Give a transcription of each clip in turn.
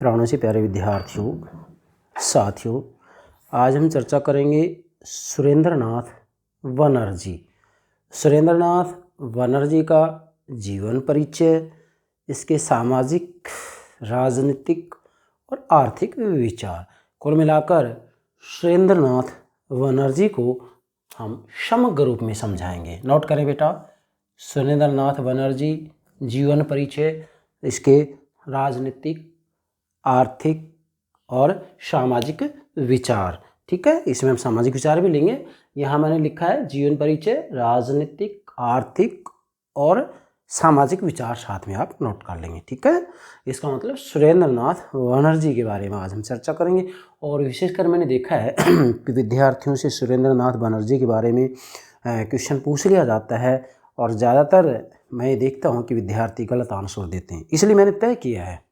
प्राणों से प्यारे विद्यार्थियों, साथियों, आज हम चर्चा करेंगे सुरेंद्रनाथ बनर्जी। सुरेंद्रनाथ बनर्जी का जीवन परिचय, इसके सामाजिक, राजनीतिक और आर्थिक विचार। कुल मिलाकर सुरेंद्रनाथ बनर्जी को हम समग्र रूप में समझाएंगे। नोट करें बेटा, सुरेंद्रनाथ बनर्जी जीवन परिचय, इसके राजनीतिक, आर्थिक और सामाजिक विचार। ठीक है, इसमें हम सामाजिक विचार भी लेंगे। यहाँ मैंने लिखा है जीवन परिचय, राजनीतिक, आर्थिक और सामाजिक विचार, साथ में आप नोट कर लेंगे। ठीक है, इसका मतलब सुरेंद्रनाथ बनर्जी के बारे में आज हम चर्चा करेंगे। और विशेषकर मैंने देखा है कि विद्यार्थियों से सुरेंद्रनाथ बनर्जी के बारे में क्वेश्चन पूछ लिया जाता है और ज़्यादातर मैं देखता हूँ कि विद्यार्थी गलत आंसर देते हैं। इसलिए मैंने तय किया है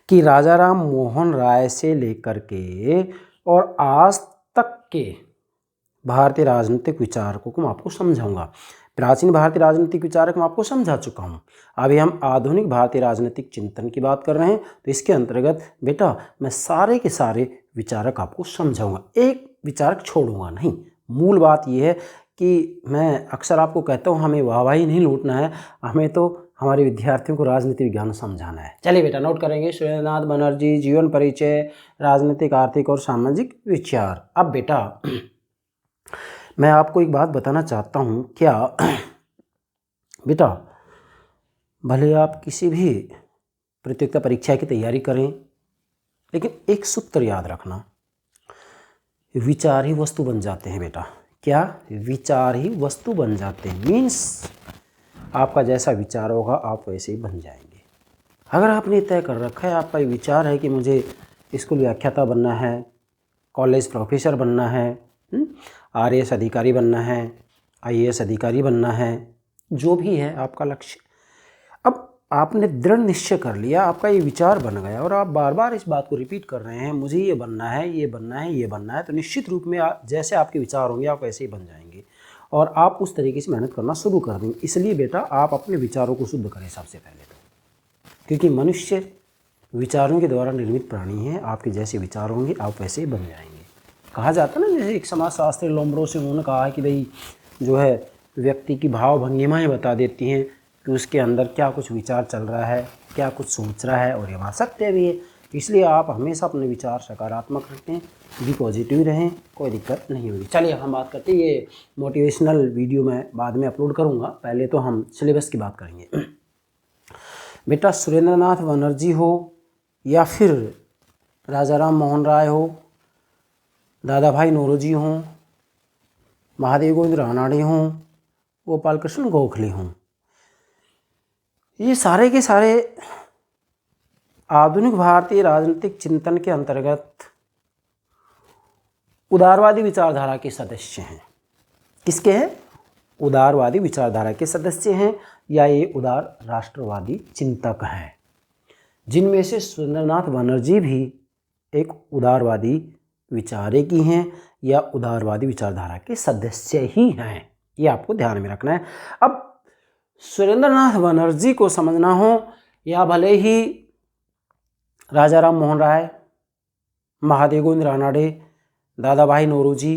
कि राजा राम मोहन राय से लेकर के और आज तक के भारतीय राजनीतिक विचारकों को मैं आपको समझाऊंगा। प्राचीन भारतीय राजनीतिक विचारक मैं आपको समझा चुका हूँ। अभी हम आधुनिक भारतीय राजनीतिक चिंतन की बात कर रहे हैं, तो इसके अंतर्गत बेटा मैं सारे के सारे विचारक आपको समझाऊंगा, एक विचारक छोड़ूंगा नहीं। मूल बात यह है कि मैं अक्सर आपको कहता हूँ हमें वाहवाही नहीं लूटना है, हमें तो हमारे विद्यार्थियों को राजनीतिक विज्ञान समझाना है। चलिए बेटा नोट करेंगे सुरेंद्रनाथ बनर्जी जीवन परिचय, राजनीतिक, आर्थिक और सामाजिक विचार। अब बेटा मैं आपको एक बात बताना चाहता हूँ। क्या बेटा, भले आप किसी भी प्रतियोगिता परीक्षा की तैयारी करें, लेकिन एक सूत्र याद रखना, विचार ही वस्तु बन जाते हैं बेटा। क्या? विचार ही वस्तु बन जाते हैं। मीन्स आपका जैसा विचार होगा आप वैसे ही बन जाएंगे। अगर आपने तय कर रखा है, आपका ये विचार है कि मुझे स्कूल व्याख्याता बनना है, कॉलेज प्रोफेसर बनना है, आरएएस अधिकारी बनना है, आईएएस अधिकारी बनना है, जो भी है आपका लक्ष्य, अब आपने दृढ़ निश्चय कर लिया, आपका ये विचार बन गया और आप बार बार इस बात को रिपीट कर रहे हैं, मुझे ये बनना है, ये बनना है, ये बनना है, तो निश्चित रूप में जैसे आपके विचार होंगे आप वैसे ही बन जाएंगे और आप उस तरीके से मेहनत करना शुरू कर देंगे। इसलिए बेटा आप अपने विचारों को शुद्ध करें सबसे पहले तो, क्योंकि मनुष्य विचारों के द्वारा निर्मित प्राणी है। आपके जैसे विचार होंगे आप वैसे ही बन जाएंगे। कहा जाता है ना, जैसे एक समाजशास्त्री लोम्ब्रो से उन्होंने कहा है कि भाई जो है व्यक्ति की भाव भंगिमाएँ बता देती हैं कि उसके अंदर क्या कुछ विचार चल रहा है, क्या कुछ सोच रहा है, और ये बात सत्य भी है। इसलिए आप हमेशा अपने विचार सकारात्मक रखें, भी पॉजिटिव रहें, कोई दिक्कत नहीं होगी। चलिए हम बात करते हैं, ये मोटिवेशनल वीडियो मैं बाद में अपलोड करूँगा, पहले तो हम सिलेबस की बात करेंगे। बेटा सुरेंद्रनाथ बनर्जी हो या फिर राजा राम मोहन राय हो, दादा भाई नौरोजी हों, महादेव गोविंद रानड़े हों, गोपाल कृष्ण गोखले हों, ये सारे के सारे आधुनिक भारतीय राजनीतिक चिंतन के अंतर्गत उदारवादी विचारधारा के सदस्य हैं। किसके हैं? उदारवादी विचारधारा के सदस्य हैं, या ये उदार राष्ट्रवादी चिंतक हैं, जिनमें से सुरेंद्रनाथ बनर्जी भी एक उदारवादी विचारे की हैं या उदारवादी विचारधारा के सदस्य ही हैं। ये आपको ध्यान में रखना है। अब सुरेंद्रनाथ बनर्जी को समझना हो या भले ही राजा राम मोहन राय, महादेव गोविंद रानड़े, दादा भाई नौरोजी,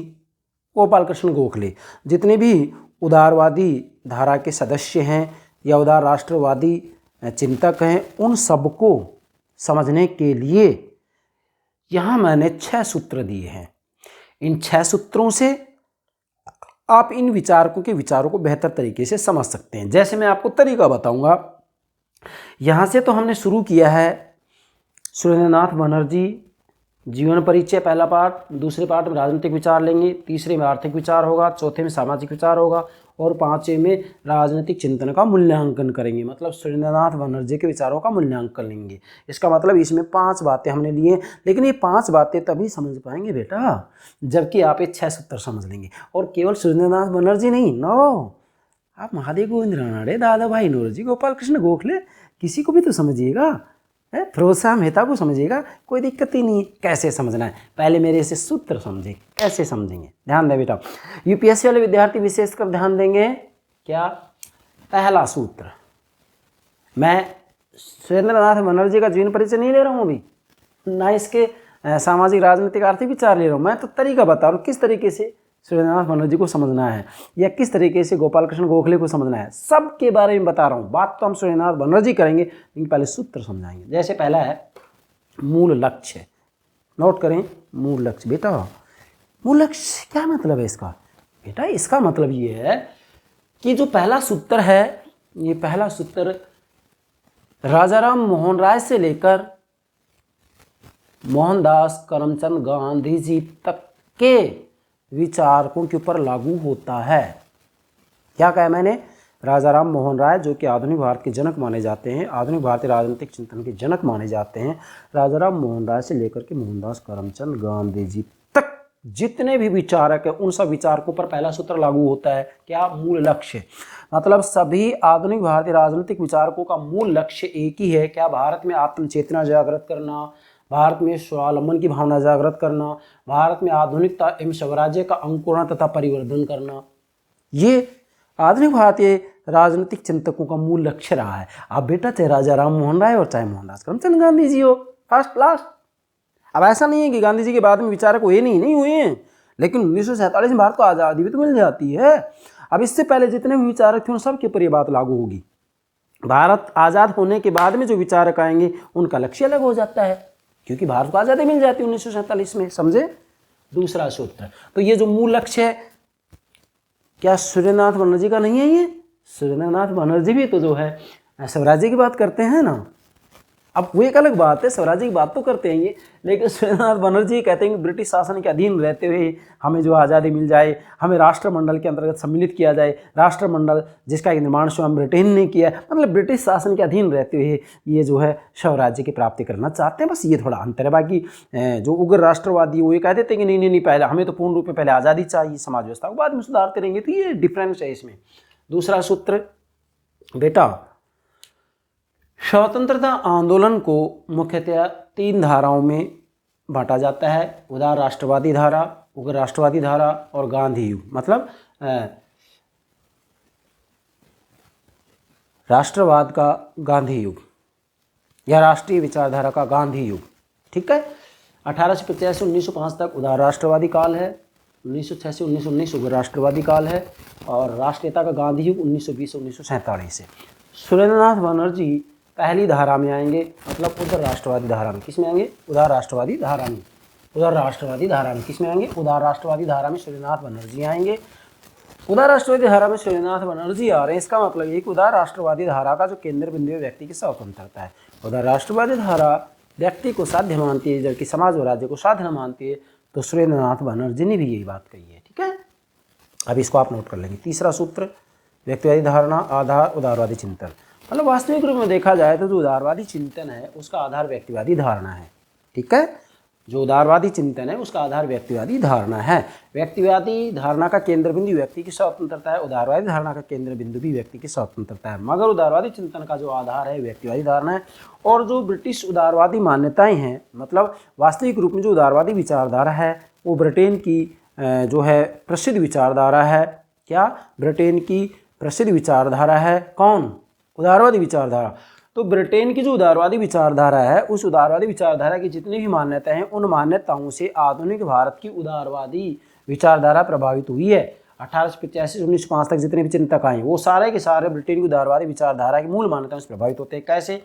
गोपाल कृष्ण गोखले, जितने भी उदारवादी धारा के सदस्य हैं या उदार राष्ट्रवादी चिंतक हैं, उन सबको समझने के लिए यहाँ मैंने 6 सूत्र दिए हैं। इन 6 सूत्रों से आप इन विचारकों के विचारों को बेहतर तरीके से समझ सकते हैं। जैसे मैं आपको तरीका बताऊंगा। यहाँ से तो हमने शुरू किया है सुरेंद्रनाथ बनर्जी जीवन परिचय, पहला पार्ट, दूसरे पार्ट में राजनीतिक विचार लेंगे, तीसरे में आर्थिक विचार होगा, चौथे में सामाजिक विचार होगा और पांचवें में राजनीतिक चिंतन का मूल्यांकन करेंगे। मतलब सुरेंद्रनाथ बनर्जी के विचारों का मूल्यांकन लेंगे। इसका मतलब इसमें 5 बातें हमने ली हैं, लेकिन ये 5 बातें तभी समझ पाएंगे बेटा जबकि आप ये 6 सूत्र समझ लेंगे। और केवल सुरेंद्रनाथ बनर्जी नहीं, नो, आप महादेव गोविंद रानड़े, दादा भाई नौरोजी, गोपाल कृष्ण गोखले, किसी को भी तो समझिएगा, फिरोज मेहता को समझिएगा, कोई दिक्कत ही नहीं है। कैसे समझना है, पहले मेरे से सूत्र समझे, कैसे समझेंगे, ध्यान दें बेटा। यूपीएससी वाले विद्यार्थी विशेषकर ध्यान देंगे। क्या? पहला सूत्र, मैं सुरेंद्रनाथ बनर्जी का जीवन परिचय नहीं ले रहा हूँ अभी, ना इसके सामाजिक राजनीतिक आर्थिक विचार ले रहा हूँ, मैं तो तरीका बता रहा हूँ किस तरीके से सुरेंद्रनाथ बनर्जी को समझना है या किस तरीके से गोपाल कृष्ण गोखले को समझना है, सब के बारे में बता रहा हूँ। बात तो हम सुरेंद्रनाथ बनर्जी करेंगे, लेकिन पहले सूत्र समझाएंगे। जैसे पहला है मूल लक्ष्य, नोट करें मूल लक्ष्य। बेटा मूल लक्ष्य क्या मतलब है इसका? बेटा इसका मतलब ये है कि जो पहला सूत्र है, ये पहला सूत्र राजाराम मोहन राय से लेकर मोहनदास करमचंद गांधी जी तक के विचारकों के ऊपर लागू होता है। क्या कहा मैंने? राजाराम मोहन राय जो कि आधुनिक भारत के जनक माने जाते हैं, आधुनिक भारतीय राजनीतिक चिंतन के जनक माने जाते हैं, राजाराम मोहन राय से लेकर के मोहनदास करमचंद गांधी जी तक जितने भी विचारक हैं उन सब विचारकों पर पहला सूत्र लागू होता है। क्या? मूल लक्ष्य। मतलब सभी आधुनिक भारतीय राजनीतिक विचारकों का मूल लक्ष्य एक ही है। क्या? भारत में आत्म चेतना जागृत करना, भारत में स्वावलंबन की भावना जागृत करना, भारत में आधुनिकता एवं स्वराज्य का अंकुरण तथा परिवर्धन करना। ये आधुनिक भारतीय राजनीतिक चिंतकों का मूल लक्ष्य रहा है। अब बेटा चाहे राजाराम मोहन राय और चाहे मोहनदास करमचंद गांधी जी हो, फर्स्ट क्लास। अब ऐसा नहीं है कि गांधी जी के बाद में विचारक हुए नहीं हुए हैं, लेकिन 1947 में भारत को आज़ादी भी तो मिल जाती है। अब इससे पहले जितने भी विचारक थे उन सब के ऊपर ये बात लागू होगी। भारत आज़ाद होने के बाद में जो विचारक आएंगे उनका लक्ष्य अलग हो जाता है, क्योंकि भारत को आज़ादी मिल जाती है 1947 में। समझे? दूसरा सूत्र, तो ये जो मूल लक्ष्य है, क्या सुरेंद्रनाथ बनर्जी का नहीं है? ये सुरेंद्रनाथ बनर्जी भी तो जो है स्वराज्य की बात करते हैं ना। अब वो एक अलग बात है, स्वराज्य की बात तो करते हैं ये, लेकिन सुरेंद्रनाथ बनर्जी कहते हैं कि ब्रिटिश शासन के अधीन रहते हुए हमें जो आज़ादी मिल जाए, हमें राष्ट्रमंडल के अंतर्गत सम्मिलित किया जाए। राष्ट्रमंडल जिसका एक निर्माण स्वयं ब्रिटेन ने किया है, मतलब ब्रिटिश शासन के अधीन रहते हुए ये जो है स्वराज्य की प्राप्ति करना चाहते हैं। बस ये थोड़ा अंतर है। बाकी जो उग्र राष्ट्रवादी वो ये कह देते हैं कि नहीं पहले हमें तो पूर्ण रूप में पहले आज़ादी चाहिए, समाज व्यवस्था को बाद में सुधारते रहेंगे। तो ये डिफरेंस है इसमें। दूसरा सूत्र बेटा, स्वतंत्रता आंदोलन को मुख्यतः 3 धाराओं में बांटा जाता है। उदार राष्ट्रवादी धारा, उग्र राष्ट्रवादी धारा और गांधी युग। मतलब राष्ट्रवाद का गांधी युग या राष्ट्रीय विचारधारा का गांधी युग। ठीक है। 1885 से 1905 तक उदार राष्ट्रवादी काल है, 1906 से 1919 उग्र राष्ट्रवादी काल है, और राष्ट्रीयता का गांधी युग 1920 से 1947 है। सुरेंद्रनाथ बनर्जी पहली धारा में आएंगे, मतलब उदार राष्ट्रवादी धारा में। किस में आएंगे? उदार राष्ट्रवादी धारा में। उदार राष्ट्रवादी धारा में किस में आएंगे? उदार राष्ट्रवादी धारा में सुरेंद्रनाथ बनर्जी आएंगे। उदार राष्ट्रवादी धारा में सुरेंद्रनाथ बनर्जी आ रहे हैं, इसका मतलब ये कि उदार राष्ट्रवादी धारा का जो केंद्र बिंदु है व्यक्ति की स्वतंत्रता है। उदार राष्ट्रवादी धारा व्यक्ति को साध्य मानती है, जबकि समाज और राज्य को साध्य न मानती है। तो सुरेंद्रनाथ बनर्जी ने भी यही बात कही है। ठीक है, अब इसको आप नोट कर लेंगे। तीसरा सूत्र, व्यक्तिवादी धारणा, आधार उदारवादी चिंतन। मतलब वास्तविक रूप में देखा जाए तो जो उदारवादी चिंतन है उसका आधार व्यक्तिवादी धारणा है। ठीक है, जो उदारवादी चिंतन है उसका आधार व्यक्तिवादी धारणा है। व्यक्तिवादी धारणा का केंद्र बिंदु व्यक्ति की स्वतंत्रता है, उदारवादी धारणा का केंद्र बिंदु भी व्यक्ति की स्वतंत्रता है। मगर उदारवादी चिंतन का जो आधार है व्यक्तिवादी धारणा है। और जो ब्रिटिश उदारवादी मान्यताएं हैं, मतलब वास्तविक रूप में जो उदारवादी विचारधारा है वो ब्रिटेन की जो है प्रसिद्ध विचारधारा है। क्या? ब्रिटेन की प्रसिद्ध विचारधारा है। कौन? उदारवादी विचारधारा। तो ब्रिटेन की जो उदारवादी विचारधारा है उस उदारवादी विचारधारा की जितनी भी मान्यताएं हैं उन मान्यताओं से आधुनिक भारत की उदारवादी विचारधारा प्रभावित हुई है। 1885 से 1905 तक जितने भी चिंतक आए वो सारे के सारे ब्रिटेन की उदारवादी विचारधारा की मूल मान्यताओं से प्रभावित होते हैं। कैसे?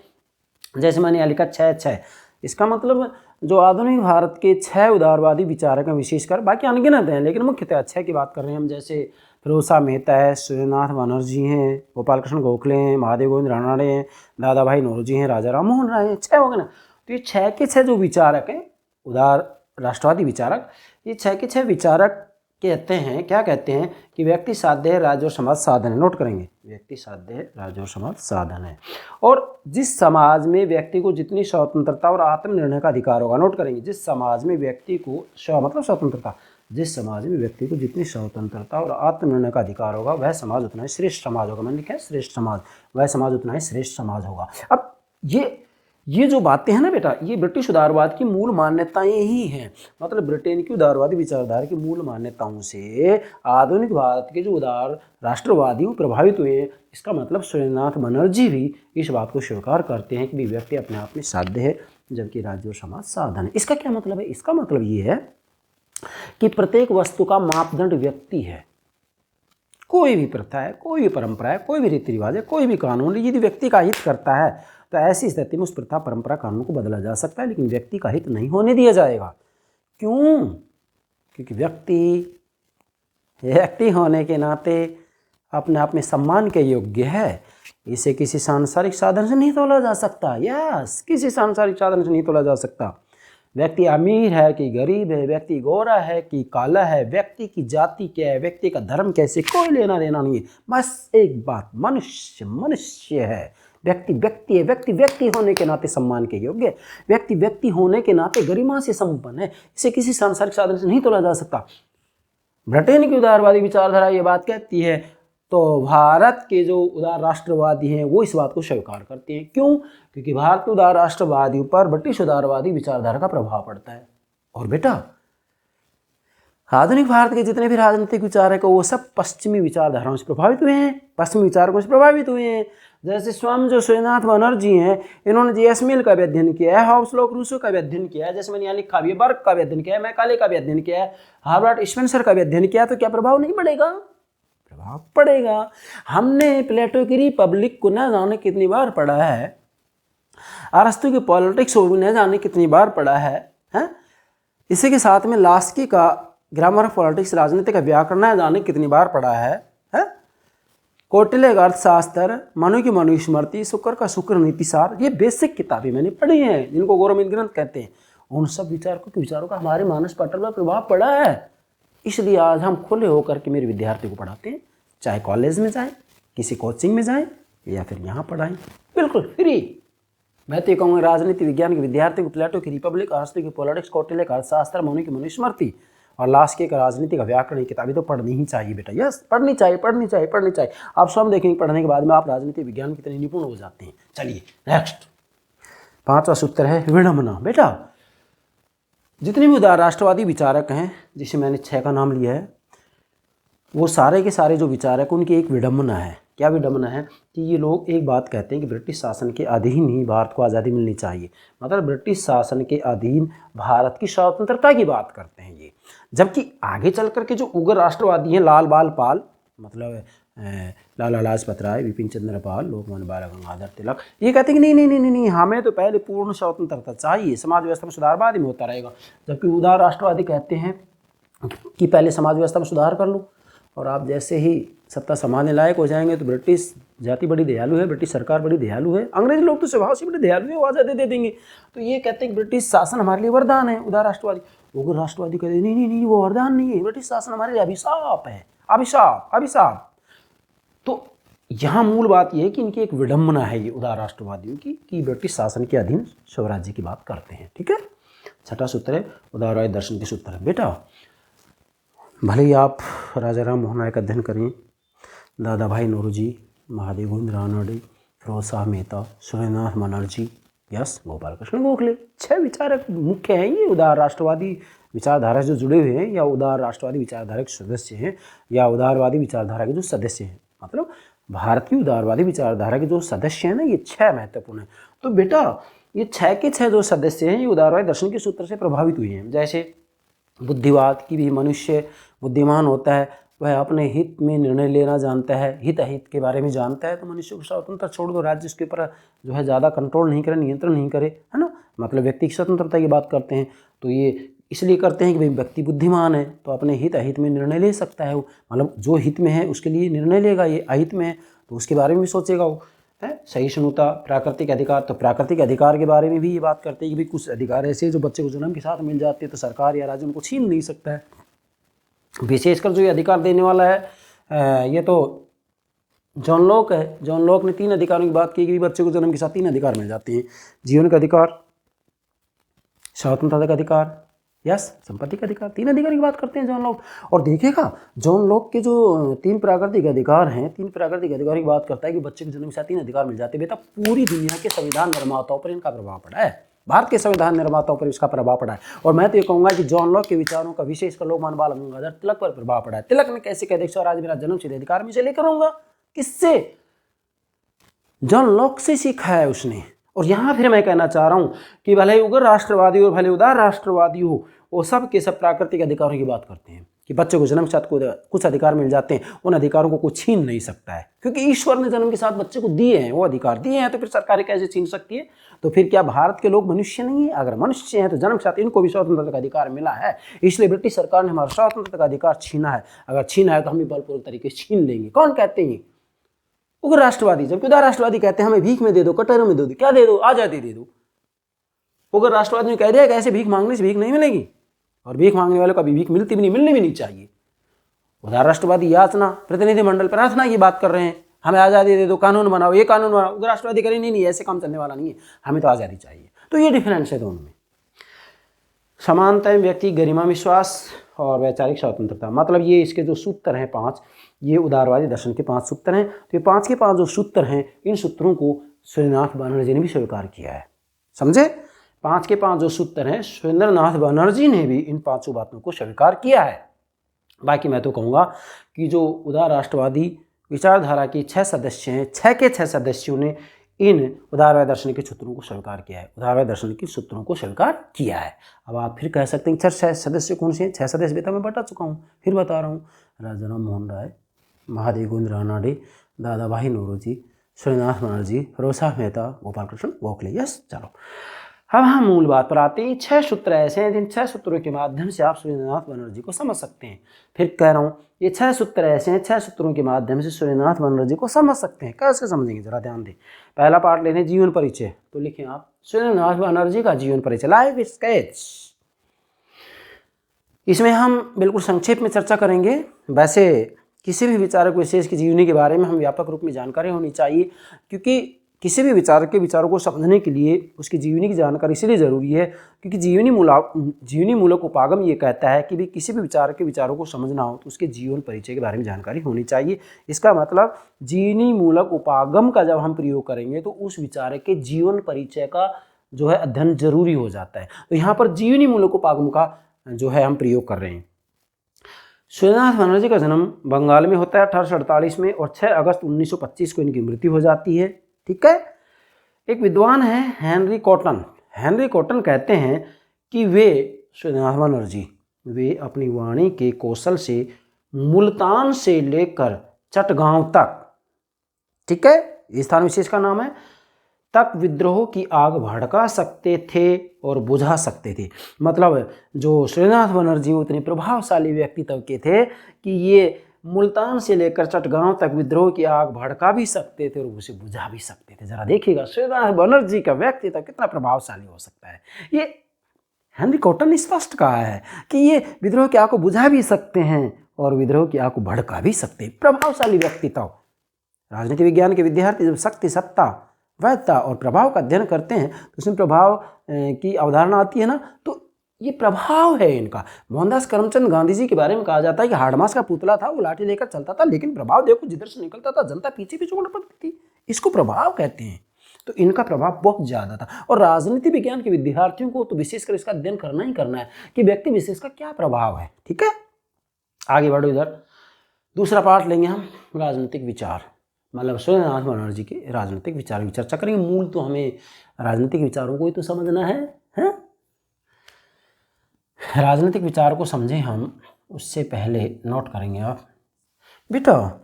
जैसे मैंने यहाँ लिखा 6। इसका मतलब जो आधुनिक भारत के 6 उदारवादी विचारक हैं विशेषकर, बाकी अनगिनत हैं लेकिन मुख्यतः 6 की बात कर रहे हैं हम। जैसे फिरोज मेहता है, सुरेंद्रनाथ बनर्जी हैं, गोपाल कृष्ण गोखले हैं, महादेव गोविंद रानड़े हैं, दादा भाई नौरोजी हैं, राजाराम मोहन राय हैं। 6 हो गए ना। तो ये 6 के 6 जो विचारक हैं उदार राष्ट्रवादी विचारक, ये 6 के 6 विचारक कहते हैं, क्या कहते हैं कि व्यक्ति साध्य है, राज्य और समाज साधन है। नोट करेंगे, व्यक्ति साध्य है, राज्य और समाज साधन है। और जिस समाज में व्यक्ति को जितनी स्वतंत्रता और आत्मनिर्णय का अधिकार होगा, नोट करेंगे, जिस समाज में व्यक्ति को मतलब स्वतंत्रता, जिस समाज में व्यक्ति को जितनी स्वतंत्रता और आत्मनिर्णय का अधिकार होगा वह समाज उतना ही श्रेष्ठ समाज होगा। मैंने लिखा है श्रेष्ठ समाज, वह समाज उतना ही श्रेष्ठ समाज होगा। अब ये ये जो बातें हैं ना बेटा, ये ब्रिटिश उदारवाद की मूल मान्यताएं ही हैं। मतलब ब्रिटेन की उदारवादी विचारधारा की मूल मान्यताओं से आधुनिक भारत के जो उदार राष्ट्रवादी वो प्रभावित हुए हैं। इसका मतलब सुरेंद्रनाथ बनर्जी भी इस बात को स्वीकार करते हैं कि भी व्यक्ति अपने आप में साध्य है, जबकि राज्य और समाज साधन है। इसका क्या मतलब है? इसका मतलब ये है कि प्रत्येक वस्तु का मापदंड व्यक्ति है। कोई भी प्रथा है, कोई भी परंपरा है, कोई भी रीति रिवाज है, कोई भी कानून यदि व्यक्ति का हित करता है तो ऐसी स्थिति में उस प्रथा परंपरा कानून को बदला जा सकता है, लेकिन व्यक्ति का हित नहीं होने दिया जाएगा। क्यों? क्योंकि व्यक्ति होने के नाते अपने आप में सम्मान के योग्य है। इसे किसी सांसारिक साधन से नहीं तोला जा सकता। यस, किसी सांसारिक साधन से नहीं तोला जा सकता। व्यक्ति अमीर है कि गरीब है, व्यक्ति गोरा है कि काला है, व्यक्ति की जाति क्या है, व्यक्ति का धर्म कैसे, कोई लेना देना नहीं है। बस एक बात, मनुष्य मनुष्य है, व्यक्ति व्यक्ति है, व्यक्ति व्यक्ति होने के नाते सम्मान के योग्य, व्यक्ति व्यक्ति होने के नाते गरिमा से संपन्न है। इसे किसी सांसारिक साधन से नहीं तोला जा सकता। ब्रिटेन की उदारवादी विचारधारा ये बात कहती है, तो भारत के जो उदार राष्ट्रवादी हैं वो इस बात को स्वीकार करते हैं। क्यों? क्योंकि भारत के उदार राष्ट्रवादियों पर ब्रिटिश उदारवादी विचारधारा का प्रभाव पड़ता है। और बेटा, आधुनिक भारत के जितने भी राजनीतिक विचारक हैं वो सब पश्चिमी विचारधाराओं से प्रभावित हुए हैं, पश्चिमी विचारकों से प्रभावित हुए हैं। जैसे स्वयं जो सुरेंद्रनाथ बनर्जी हैं, इन्होंने जी.एस. मिल का भी अध्ययन किया है, हॉब्स लॉक रूसो का भी अध्ययन किया है, जैसे मैंने यहाँ लिखा भी है, बर्ग का भी अध्ययन किया है, मैकाले का भी अध्ययन किया है, हार्वर्ड स्पेंसर का भी अध्ययन किया है। तो क्या प्रभाव नहीं पड़ेगा? प्रभाव पड़ेगा। हमने प्लेटो की रिपब्लिक को न जाने कितनी बार पढ़ा है, अरस्तु की पॉलिटिक्स को न जाने कितनी बार पढ़ा है? इसी के साथ में लास्की का ग्रामर ऑफ पॉलिटिक्स राजनीति का व्याकरण न जाने कितनी बार पढ़ा है? कौटिल्य का अर्थशास्त्र, मनु की मनुस्मृति, शुक्र का शुक्र नीतिसार, ये बेसिक किताबें मैंने पढ़ी हैं जिनको गौरवमयी ग्रंथ कहते हैं। उन सब विचारकों के विचारों का हमारे मानस पटल पर प्रभाव पड़ा है। इसलिए आज हम खुले होकर के मेरे विद्यार्थियों को पढ़ाते हैं, चाहे कॉलेज में जाएं, किसी कोचिंग में जाएं या फिर यहाँ पढ़ाएं, बिल्कुल फ्री। मैं तो ये कहूँगा राजनीति विज्ञान के विद्यार्थियों को प्लेटो की रिपब्लिक, अरस्तु की पॉलिटिक्स, कौटिल्य का अर्थशास्त्र, मनु की मनुस्मृति और लास्की का राजनीति का व्याकरण किताबें तो पढ़नी ही चाहिए बेटा। यस, पढ़नी चाहिए, पढ़नी चाहिए, पढ़नी चाहिए। आप स्वयं देखेंगे पढ़ने के बाद में आप राजनीति विज्ञान में कितने निपुण हो जाते हैं। चलिए नेक्स्ट, 5वां सूत्र है विडंबना। बेटा, जितने भी उदार राष्ट्रवादी विचारक हैं, जिसे मैंने 6 का नाम लिया है, वो सारे के सारे जो विचारक उनकी एक विडंबना है। क्या विडंबना है? कि ये लोग एक बात कहते हैं कि ब्रिटिश शासन के अधीन ही भारत को आज़ादी मिलनी चाहिए। मतलब ब्रिटिश शासन के अधीन भारत की स्वतंत्रता की बात करते हैं ये। जबकि आगे चल करके जो उग्र राष्ट्रवादी हैं, लाल बाल पाल, मतलब लाला लाजपत राय, विपिन चंद्र पाल, लोकमान्य बाल गंगाधर तिलक, ये कहते हैं कि नहीं, हमें तो पहले पूर्ण स्वतंत्रता चाहिए, समाज व्यवस्था में सुधार बाद में होता रहेगा। जबकि उदार राष्ट्रवादी कहते हैं कि पहले समाज व्यवस्था में सुधार कर लो और आप जैसे ही सत्ता संभालने लायक हो जाएंगे तो ब्रिटिश जाति बड़ी दयालु है, ब्रिटिश सरकार बड़ी दयालु है, अंग्रेज लोग तो स्वभाव से बड़े दयालु है, वो आज़ादी दे देंगे। तो ये कहते हैं कि ब्रिटिश शासन हमारे लिए वरदान है। उदार राष्ट्रवादी, उग्र राष्ट्रवादी कहते हैं नहीं, वो वरदान नहीं है, ब्रिटिश शासन हमारे लिए अभिशाप है, अभिशाप। तो यहाँ मूल बात यह है कि इनकी एक विडंबना है ये उदार राष्ट्रवादियों की, कि ब्रिटिश शासन के अधीन स्वराज्य की बात करते हैं। ठीक है, 6वां सूत्र है उदारवादी दर्शन के सूत्र है। बेटा, भले ही आप राजा राम मोहन राय का अध्ययन करें, दादा भाई नौरोजी, महादेव गोविंद रानडे, फिरोज शाह मेहता, सुरेंद्रनाथ बनर्जी, यस, गोपाल कृष्ण गोखले, 6 विचारक मुख्य हैं ये उदार राष्ट्रवादी विचारधारा से जो जुड़े हुए हैं, या उदार राष्ट्रवादी विचारधारा के सदस्य हैं, या उदारवादी विचारधारा के जो सदस्य हैं। मतलब भारत की उदारवादी विचारधारा के जो सदस्य हैं ना, ये 6 महत्वपूर्ण हैं। तो बेटा, ये 6 के 6 जो सदस्य हैं ये उदारवादी दर्शन के सूत्र से प्रभावित हुए हैं। जैसे बुद्धिवाद की भी मनुष्य बुद्धिमान होता है, वह अपने हित में निर्णय लेना जानता है, हित अहित के बारे में जानता है, तो मनुष्य को स्वतंत्र छोड़ दो, राज्य उसके ऊपर जो है ज़्यादा कंट्रोल नहीं करे, नियंत्रण नहीं करे, है ना। मतलब व्यक्ति की स्वतंत्रता की बात करते हैं, तो ये इसलिए करते हैं कि भाई व्यक्ति बुद्धिमान है तो अपने हित अहित में निर्णय ले सकता है वो। मतलब जो हित में है उसके लिए निर्णय लेगा, ये अहित में है तो उसके बारे में भी सोचेगा वो, है। सहिष्णुता, प्राकृतिक अधिकार, तो प्राकृतिक अधिकार के बारे में भी ये बात करते हैं कि भाई कुछ अधिकार ऐसे जो बच्चे को जन्म के साथ मिल जाते हैं तो सरकार या राज्य उनको छीन नहीं सकता है। विशेषकर जो ये अधिकार देने वाला है ये तो जॉन लॉक है। जॉन लॉक ने 3 अधिकारों की बात की कि बच्चे को जन्म के साथ 3 अधिकार मिल जाते हैं: जीवन का अधिकार, स्वतंत्रता का अधिकार, यस, संपत्ति का अधिकार। 3 अधिकार की बात करते हैं जॉन लॉक। और देखिएगा जॉन लॉक के जो 3 प्राकृतिक अधिकार हैं, 3 प्राकृतिक अधिकार की बात करता है कि बच्चे के जन्म के साथ 3 अधिकार मिल जाते हैं। बेटा पूरी दुनिया के संविधान निर्माताओं पर इनका प्रभाव पड़ा है, भारत के संविधान निर्माताओं पर इसका प्रभाव पड़ा है। और मैं तो ये कहूँगा कि जॉन लॉक के विचारों का विशेष कर लोकमान्य बाल गंगाधर तिलक पर प्रभाव पड़ा है। तिलक ने कैसे कह दिया स्वराज मेरा जन्म सिद्ध अधिकार में से लेकर रहूंगा, किससे? जॉन लॉक से सीखा है उसने। और यहाँ फिर मैं कहना चाह रहा हूँ कि भले उग्र राष्ट्रवादी हो भले उदार राष्ट्रवादी हो, वो सब के सब प्राकृतिक अधिकारों की बात करते हैं कि बच्चे को जन्म के साथ कुछ अधिकार मिल जाते हैं। उन अधिकारों को कोई छीन नहीं सकता है, क्योंकि ईश्वर ने जन्म के साथ बच्चे को दिए हैं, वो अधिकार दिए हैं, तो फिर सरकारें कैसे छीन सकती है? तो फिर क्या भारत के लोग मनुष्य नहीं है? अगर मनुष्य हैं तो जन्म के साथ इनको भी स्वतंत्रता का अधिकार मिला है। इसलिए ब्रिटिश सरकार ने हमारा स्वतंत्रता का अधिकार छीना है। अगर छीना है तो हम भी बलपूर्वक तरीके से छीन लेंगे। कौन कहते हैं? उग्र राष्ट्रवादी। जबकि उदार राष्ट्रवादी कहते हैं हमें भीख में दे दो, कटोरों में दे दो, क्या दे दो? आजादी दे दो। उग्र राष्ट्रवादी ने कह दिया कि ऐसे भीख मांगने से भीख नहीं मिलेगी, और भीख मांगने वालों को अभी भीख मिलती भी नहीं, मिलनी भी नहीं चाहिए। उदार राष्ट्रवादी याचना, प्रतिनिधिमंडल, प्रार्थना की बात कर रहे हैं, हमें आज़ादी दे दो, कानून बनाओ, ये कानून बनाओ। उग्र राष्ट्रवादी करें नहीं, ऐसे काम चलने वाला नहीं है, हमें तो आज़ादी चाहिए। तो ये डिफरेंस है दोनों में। समानता में व्यक्ति गरिमा, विश्वास और वैचारिक स्वतंत्रता, मतलब ये इसके जो सूत्र हैं 5, ये उदारवादी दर्शन के 5 सूत्र हैं। तो ये 5 के 5 जो सूत्र हैं, इन सूत्रों को सुरेंद्रनाथ बनर्जी ने भी स्वीकार किया है। समझे? 5 के 5 जो सूत्र हैं, सुरेंद्रनाथ बनर्जी ने भी इन 5 बातों को स्वीकार किया है। बाकी मैं तो कहूँगा कि जो उदार राष्ट्रवादी विचारधारा के 6 सदस्य हैं, 6 के 6 सदस्यों ने इन उदारवादी दर्शन के सूत्रों को स्वीकार किया है, उदारवादी दर्शन के सूत्रों को स्वीकार किया है। अब आप फिर कह सकते हैं 6 सदस्य कौन से हैं? 6 सदस्य बेटा मैं बता चुका हूँ, फिर बता रहा हूँ। राजा राम मोहन राय, महादेव गोविंद रानडे, दादा भाई नौरोजी, सुरेंद्रनाथ बनर्जी, रोसा मेहता, गोपाल कृष्ण गोखले। यस, चलो अब हम मूल बात पर आते हैं। 6 सूत्र ऐसे हैं जिन 6 सूत्रों के माध्यम से आप सुरेंद्रनाथ बनर्जी को समझ सकते हैं। फिर कह रहा हूँ ये 6 सूत्र ऐसे हैं, 6 सूत्रों के माध्यम से सुरेंद्रनाथ बनर्जी को समझ सकते हैं। कैसे समझेंगे जरा ध्यान दें। पहला पार्ट लेने जीवन परिचय, तो लिखें आप सुरेंद्रनाथ बनर्जी का जीवन परिचय, लाइफ स्केच। इसमें हम बिल्कुल संक्षेप में चर्चा करेंगे। वैसे किसी भी विचारक विशेष की जीवनी के बारे में हम व्यापक रूप में जानकारी होनी चाहिए, क्योंकि किसी भी विचारक के विचारों को समझने के लिए उसकी जीवनी की जानकारी इसलिए ज़रूरी है क्योंकि जीवनी मूलक उपागम ये कहता है कि भी किसी भी विचारक के विचारों को समझना हो तो उसके जीवन परिचय के बारे में जानकारी होनी चाहिए। इसका मतलब जीवनी मूलक उपागम का जब हम प्रयोग करेंगे तो उस विचारक के जीवन परिचय का जो है अध्ययन जरूरी हो जाता है। तो यहाँ पर जीवनी मूलक उपागम का जो है हम प्रयोग कर रहे हैं। सुरेंद्रनाथ बनर्जी का जन्म बंगाल में होता है 1848 में, और 6 अगस्त 1925 को इनकी मृत्यु हो जाती है। ठीक है। एक विद्वान है हेनरी कॉटन। हेनरी कॉटन कहते हैं कि वे सुरेंद्रनाथ बनर्जी वे अपनी वाणी के कौशल से मुल्तान से लेकर चटगांव तक, ठीक है, स्थान विशेष का नाम है, तक विद्रोह की आग भड़का सकते थे और बुझा सकते थे। मतलब जो सुरेंद्रनाथ बनर्जी वो इतने प्रभावशाली व्यक्तित्व के थे कि ये मुल्तान से लेकर चटगांव तक विद्रोह की आग भड़का भी सकते थे और उसे बुझा भी सकते थे। जरा देखिएगा सुरेंद्रनाथ बनर्जी का व्यक्तित्व कितना प्रभावशाली हो सकता है। ये हेनरी कॉटन ने स्पष्ट कहा है कि ये विद्रोह की आग को बुझा भी सकते हैं और विद्रोह की आग को भड़का भी सकते हैं। प्रभावशाली व्यक्तित्व। राजनीति विज्ञान के विद्यार्थी जब शक्ति, सत्ता, वैधता और प्रभाव का अध्ययन करते हैं तो उसमें प्रभाव की अवधारणा आती है ना, तो ये प्रभाव है इनका। मोहनदास करमचंद गांधी जी के बारे में कहा जाता है कि हाड़मास का पुतला था, वो लाठी लेकर चलता था, लेकिन प्रभाव देखो जिधर से निकलता था जनता पीछे पीछे उड़ पड़ती थी। इसको प्रभाव कहते हैं। तो इनका प्रभाव बहुत ज़्यादा था। और राजनीति विज्ञान के विद्यार्थियों को तो विशेषकर इसका अध्ययन करना ही करना है कि व्यक्ति विशेष का क्या प्रभाव है। ठीक है, आगे बढ़ो। इधर दूसरा पार्ट लेंगे हम, राजनीतिक विचार, मतलब सुरेंद्रनाथ बनर्जी के राजनीतिक विचारों की चर्चा करेंगे। मूल तो हमें राजनीतिक विचारों को ही तो समझना है। राजनीतिक विचार को समझें हम, उससे पहले नोट करेंगे आप बेटा,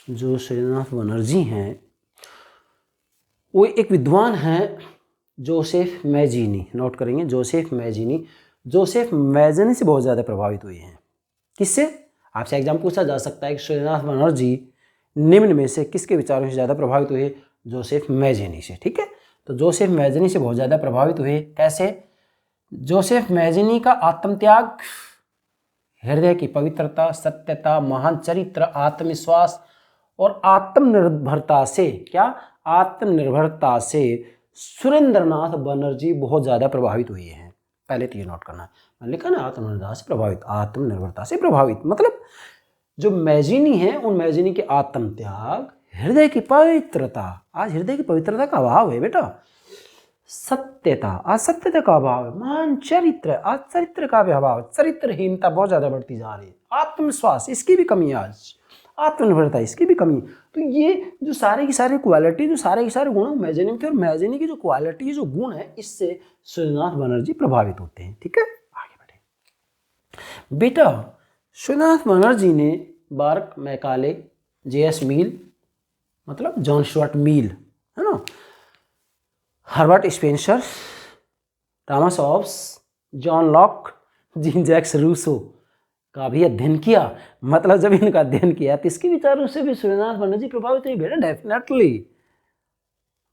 जो सुरेंद्रनाथ बनर्जी हैं वो एक विद्वान हैं जोसेफ मैजिनी। नोट करेंगे जोसेफ मैजिनी। जोसेफ मैजिनी से बहुत ज़्यादा प्रभावित हुए हैं। किससे? आपसे एग्जाम पूछा जा सकता है कि सुरेंद्रनाथ बनर्जी निम्न में से किसके विचारों से ज़्यादा प्रभावित हुए? जोसेफ मैजिनी से। ठीक है, तो जोसेफ मैजिनी से बहुत ज़्यादा प्रभावित हुए। कैसे? जोसेफ मैजिनी का आत्मत्याग, हृदय की पवित्रता, सत्यता, महान चरित्र, आत्मविश्वास और आत्मनिर्भरता से, क्या आत्मनिर्भरता से सुरेंद्रनाथ बनर्जी बहुत ज़्यादा प्रभावित हुए हैं। पहले तो ये नोट करना है। मैंने लिखा ना आत्मनिर्भरता से प्रभावित, आत्मनिर्भरता से प्रभावित मतलब जो मैजिनी है उन मैजिनी के आत्म त्याग, हृदय की पवित्रता, आज हृदय की पवित्रता का अभाव है बेटा, सत्यता, आज सत्यता का अभाव है, मान चरित्र, आज चरित्र का भी अभाव, चरित्रहीनता बहुत ज्यादा बढ़ती जा रही है, आत्मविश्वास इसकी भी कमी है, आज आत्मनिर्भरता इसकी भी कमी। तो ये जो सारे की सारी क्वालिटी, जो सारे के सारे गुण मैजिनी के, और मैजिनी की जो क्वालिटी, जो गुण है, इससे सूर्यनाथ बनर्जी प्रभावित होते हैं। ठीक है, आगे बढ़े बेटा। सूर्यनाथ बनर्जी ने बार्क, मैकाले, J.S. मील मतलब जॉन स्टुअर्ट मील, है ना, Herbert Spencer, Thomas Hobbes, John Locke, Jean Jacques Rousseau का भी अध्ययन किया। मतलब जब इनका अध्ययन किया तो इसके विचारों से भी सूर्यनाथ बनर्जी प्रभावित हुए बेटा, डेफिनेटली।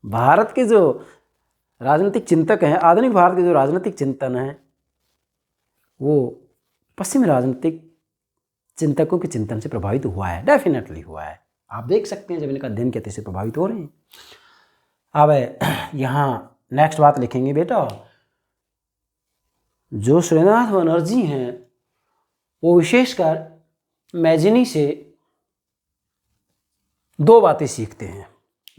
भारत के जो राजनीतिक चिंतक हैं, आधुनिक भारत के जो राजनीतिक चिंतन है, वो पश्चिमी राजनीतिक चिंतकों के चिंतन से प्रभावित हुआ है, डेफिनेटली हुआ है। आप देख सकते हैं जब इनका अध्ययन किया से प्रभावित हो रहे हैं। अब यहाँ नेक्स्ट बात लिखेंगे बेटा, जो सूर्यनाथ बनर्जी हैं वो विशेषकर मैजिनी से दो बातें सीखते हैं।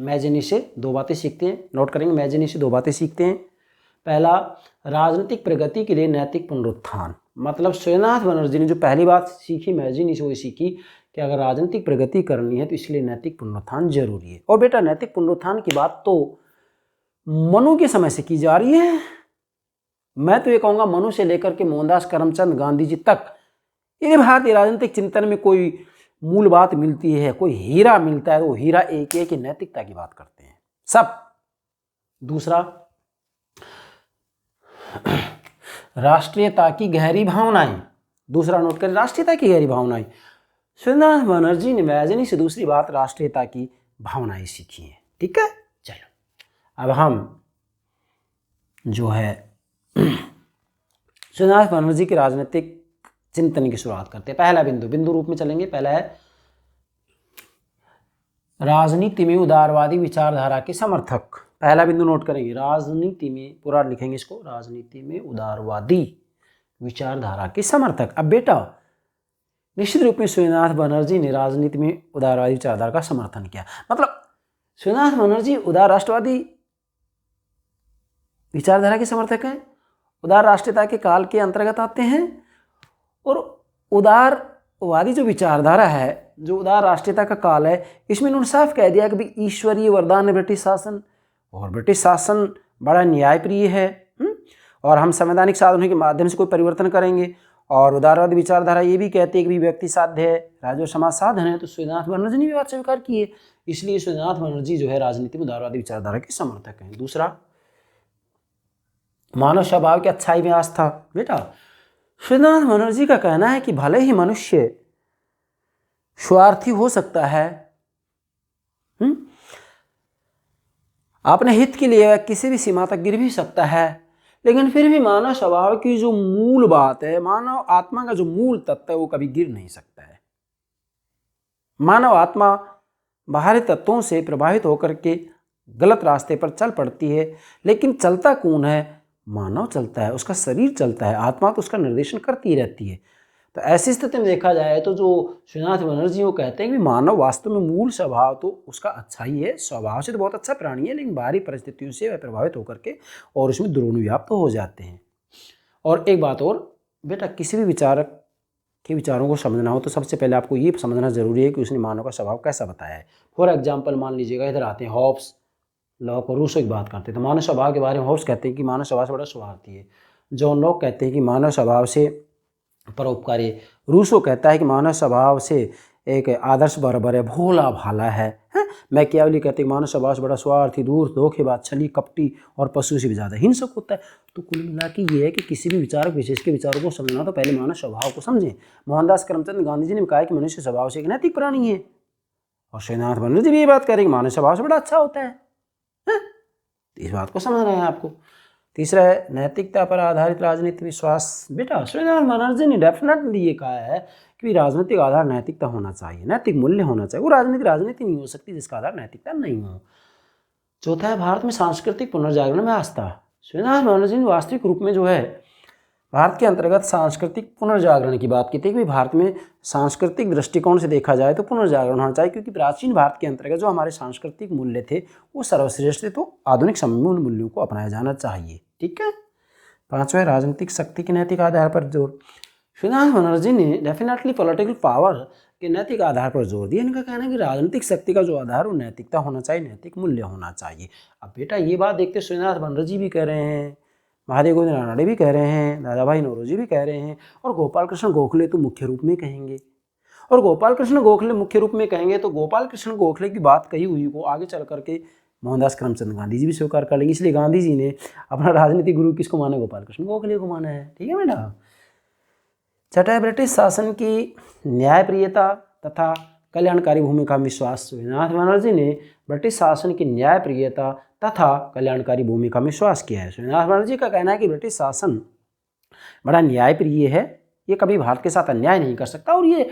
मैजिनी से दो बातें सीखते हैं, नोट करेंगे, मैजिनी से दो बातें सीखते हैं। पहला, राजनीतिक प्रगति के लिए नैतिक पुनरुत्थान। मतलब सूर्यनाथ बनर्जी ने जो पहली बात सीखी मैजिनी से, वो सीखी कि अगर राजनीतिक प्रगति करनी है तो इसलिए नैतिक पुनरुत्थान जरूरी है। और बेटा नैतिक पुनरुत्थान की बात तो मनु के समय से की जा रही है। मैं तो ये कहूँगा मनु से लेकर के मोहनदास करमचंद गांधी जी तक, यदि भारतीय राजनीतिक चिंतन में कोई मूल बात मिलती है, कोई हीरा मिलता है, तो वो हीरा एक है कि नैतिकता की बात करते हैं सब। दूसरा, राष्ट्रीयता की गहरी भावनाएं। दूसरा नोट करें, राष्ट्रीयता की गहरी भावनाएं। सूर्यनाथ बनर्जी ने मैजिनी से दूसरी बात राष्ट्रीयता की भावनाएं सीखी हैं। ठीक है, चलो अब हम जो है सूर्यनाथ बनर्जी के राजनीतिक चिंतन की शुरुआत करते हैं। पहला बिंदु रूप में चलेंगे। पहला है राजनीति में उदारवादी विचारधारा के समर्थक। पहला बिंदु नोट करेंगे, राजनीति में, पूरा लिखेंगे इसको, राजनीति में उदारवादी विचारधारा के समर्थक। अब बेटा निश्चित रूप में सूर्यनाथ बनर्जी ने राजनीति में उदारवादी विचारधारा का समर्थन किया। मतलब सूर्यनाथ बनर्जी उदार राष्ट्रवादी विचारधारा के समर्थक हैं, उदार राष्ट्रीयता के काल के अंतर्गत आते हैं, और उदारवादी जो विचारधारा है, जो उदार राष्ट्रीयता का काल है, इसमें उन्होंने साफ कह दिया कि भाई ईश्वरीय वरदान है ब्रिटिश शासन, और ब्रिटिश शासन बड़ा न्यायप्रिय है, और हम संवैधानिक साधनों के माध्यम से कोई परिवर्तन करेंगे। और उदारवादी विचारधारा ये भी कहती है कि व्यक्ति साध्य है, राज्य और समाज साधन है। तो सूर्यनाथ बनर्जी ने भी बात स्वीकार की है, इसलिए सूर्यनाथ बनर्जी जो है राजनीति में उदारवादी विचारधारा के समर्थक हैं। दूसरा, मानव स्वभाव की अच्छाई में आस्था। बेटा सूर्यनाथ बनर्जी का कहना है कि भले ही मनुष्य स्वार्थी हो सकता है, अपने हित के लिए किसी भी सीमा तक गिर भी सकता है, लेकिन फिर भी मानव स्वभाव की जो मूल बात है, मानव आत्मा का जो मूल तत्व है, वो कभी गिर नहीं सकता है। मानव आत्मा बाहरी तत्वों से प्रभावित होकर के गलत रास्ते पर चल पड़ती है, लेकिन चलता कौन है? मानव चलता है, उसका शरीर चलता है, आत्मा तो उसका निर्देशन करती रहती है। तो ऐसी स्थिति में देखा जाए तो जो सूर्यनाथ बनर्जी वो कहते हैं कि मानव वास्तव में मूल स्वभाव तो उसका अच्छा ही है, स्वभाव से तो बहुत अच्छा प्राणी है, लेकिन बाहरी परिस्थितियों से वह प्रभावित होकर के और उसमें दुर्व्याप्त हो जाते हैं। और एक बात और बेटा, किसी भी विचारक के विचारों को समझना हो तो सबसे पहले आपको ये समझना जरूरी है कि उसने मानव का स्वभाव कैसा बताया है। फॉर एग्जाम्पल मान लीजिएगा, इधर आते हैं हॉब्स, लॉक और रूसो की बात करते हैं तो मानव स्वभाव के बारे में हॉब्स कहते हैं कि मानव स्वभाव से बड़ा स्वार्थी है। जॉन लॉक कहते हैं कि मानव स्वभाव से परोपकारी। रूसो कहता है कि मानव स्वभाव से एक आदर्श बराबर है, भोला भाला है। मैकियावेली कहते हैं कि मानव स्वभाव से बड़ा स्वार्थी, दूर, धोखेबाज, छली, कपटी और पशु से भी ज़्यादा हिंसक होता है। तो कुल मिला के ये है कि किसी भी विचारक विशेष के विचारों को समझना तो पहले मानव स्वभाव को समझें। मोहनदास करमचंद गांधी जी ने कहा कि मनुष्य स्वभाव से एक नैतिक प्राणी है, और सूर्यनाथ बनर्जी भी ये बात कह रहे हैं कि मानव स्वभाव से बड़ा अच्छा होता है। इस बात को समझना है आपको। तीसरा है नैतिकता पर आधारित राजनीतिक विश्वास। बेटा सूर्यनाथ बनर्जी ने डेफिनेटली ये कहा है कि राजनीतिक आधार नैतिकता होना चाहिए, नैतिक मूल्य होना चाहिए। वो राजनीति नहीं हो सकती जिसका आधार नैतिकता नहीं हो। चौथा है भारत में सांस्कृतिक पुनर्जागरण में आस्था। सूर्यनाथ बनर्जी ने वास्तविक रूप में जो है भारत के अंतर्गत सांस्कृतिक पुनर्जागरण की बात की थी कि भारत में सांस्कृतिक दृष्टिकोण से देखा जाए तो पुनर्जागरण होना चाहिए, क्योंकि प्राचीन भारत के अंतर्गत जो हमारे सांस्कृतिक मूल्य थे वो सर्वश्रेष्ठ थे, तो आधुनिक समय में उन मूल्यों को अपनाया जाना चाहिए। ठीक है। पांचवा, राजनीतिक शक्ति के नैतिक आधार पर जोर। श्रीनाथ बनर्जी ने डेफिनेटली पॉलिटिकल पावर के नैतिक आधार पर जोर दिया। इनका कहना है कि राजनीतिक शक्ति का जो आधार वो नैतिकता होना चाहिए, नैतिक मूल्य होना चाहिए। अब बेटा ये बात देखते श्रीनाथ बनर्जी भी कह रहे हैं, महादेव गोविंद रानड़े भी कह रहे हैं, दादाभाई नौरोजी भी कह रहे हैं, और गोपाल कृष्ण गोखले तो मुख्य रूप में कहेंगे। और गोपाल कृष्ण गोखले मुख्य रूप में कहेंगे तो गोपाल कृष्ण गोखले की बात कही हुई को आगे चल करके मोहनदास करमचंद गांधी जी भी स्वीकार कर लेंगे। इसलिए गांधी जी ने अपना राजनीतिक गुरु किसको माना? गोपाल कृष्ण गोखले को माना है। ठीक है बेटा। छठा, ब्रिटिश शासन की न्यायप्रियता तथा कल्याणकारी भूमिका में विश्वास। श्रीनाथ बनर्जी ने ब्रिटिश शासन की न्यायप्रियता तथा कल्याणकारी भूमिका में विश्वास किया है। श्रीनाथ बनर्जी का कहना है कि ब्रिटिश शासन बड़ा न्यायप्रिय है, ये कभी भारत के साथ अन्याय नहीं कर सकता, और ये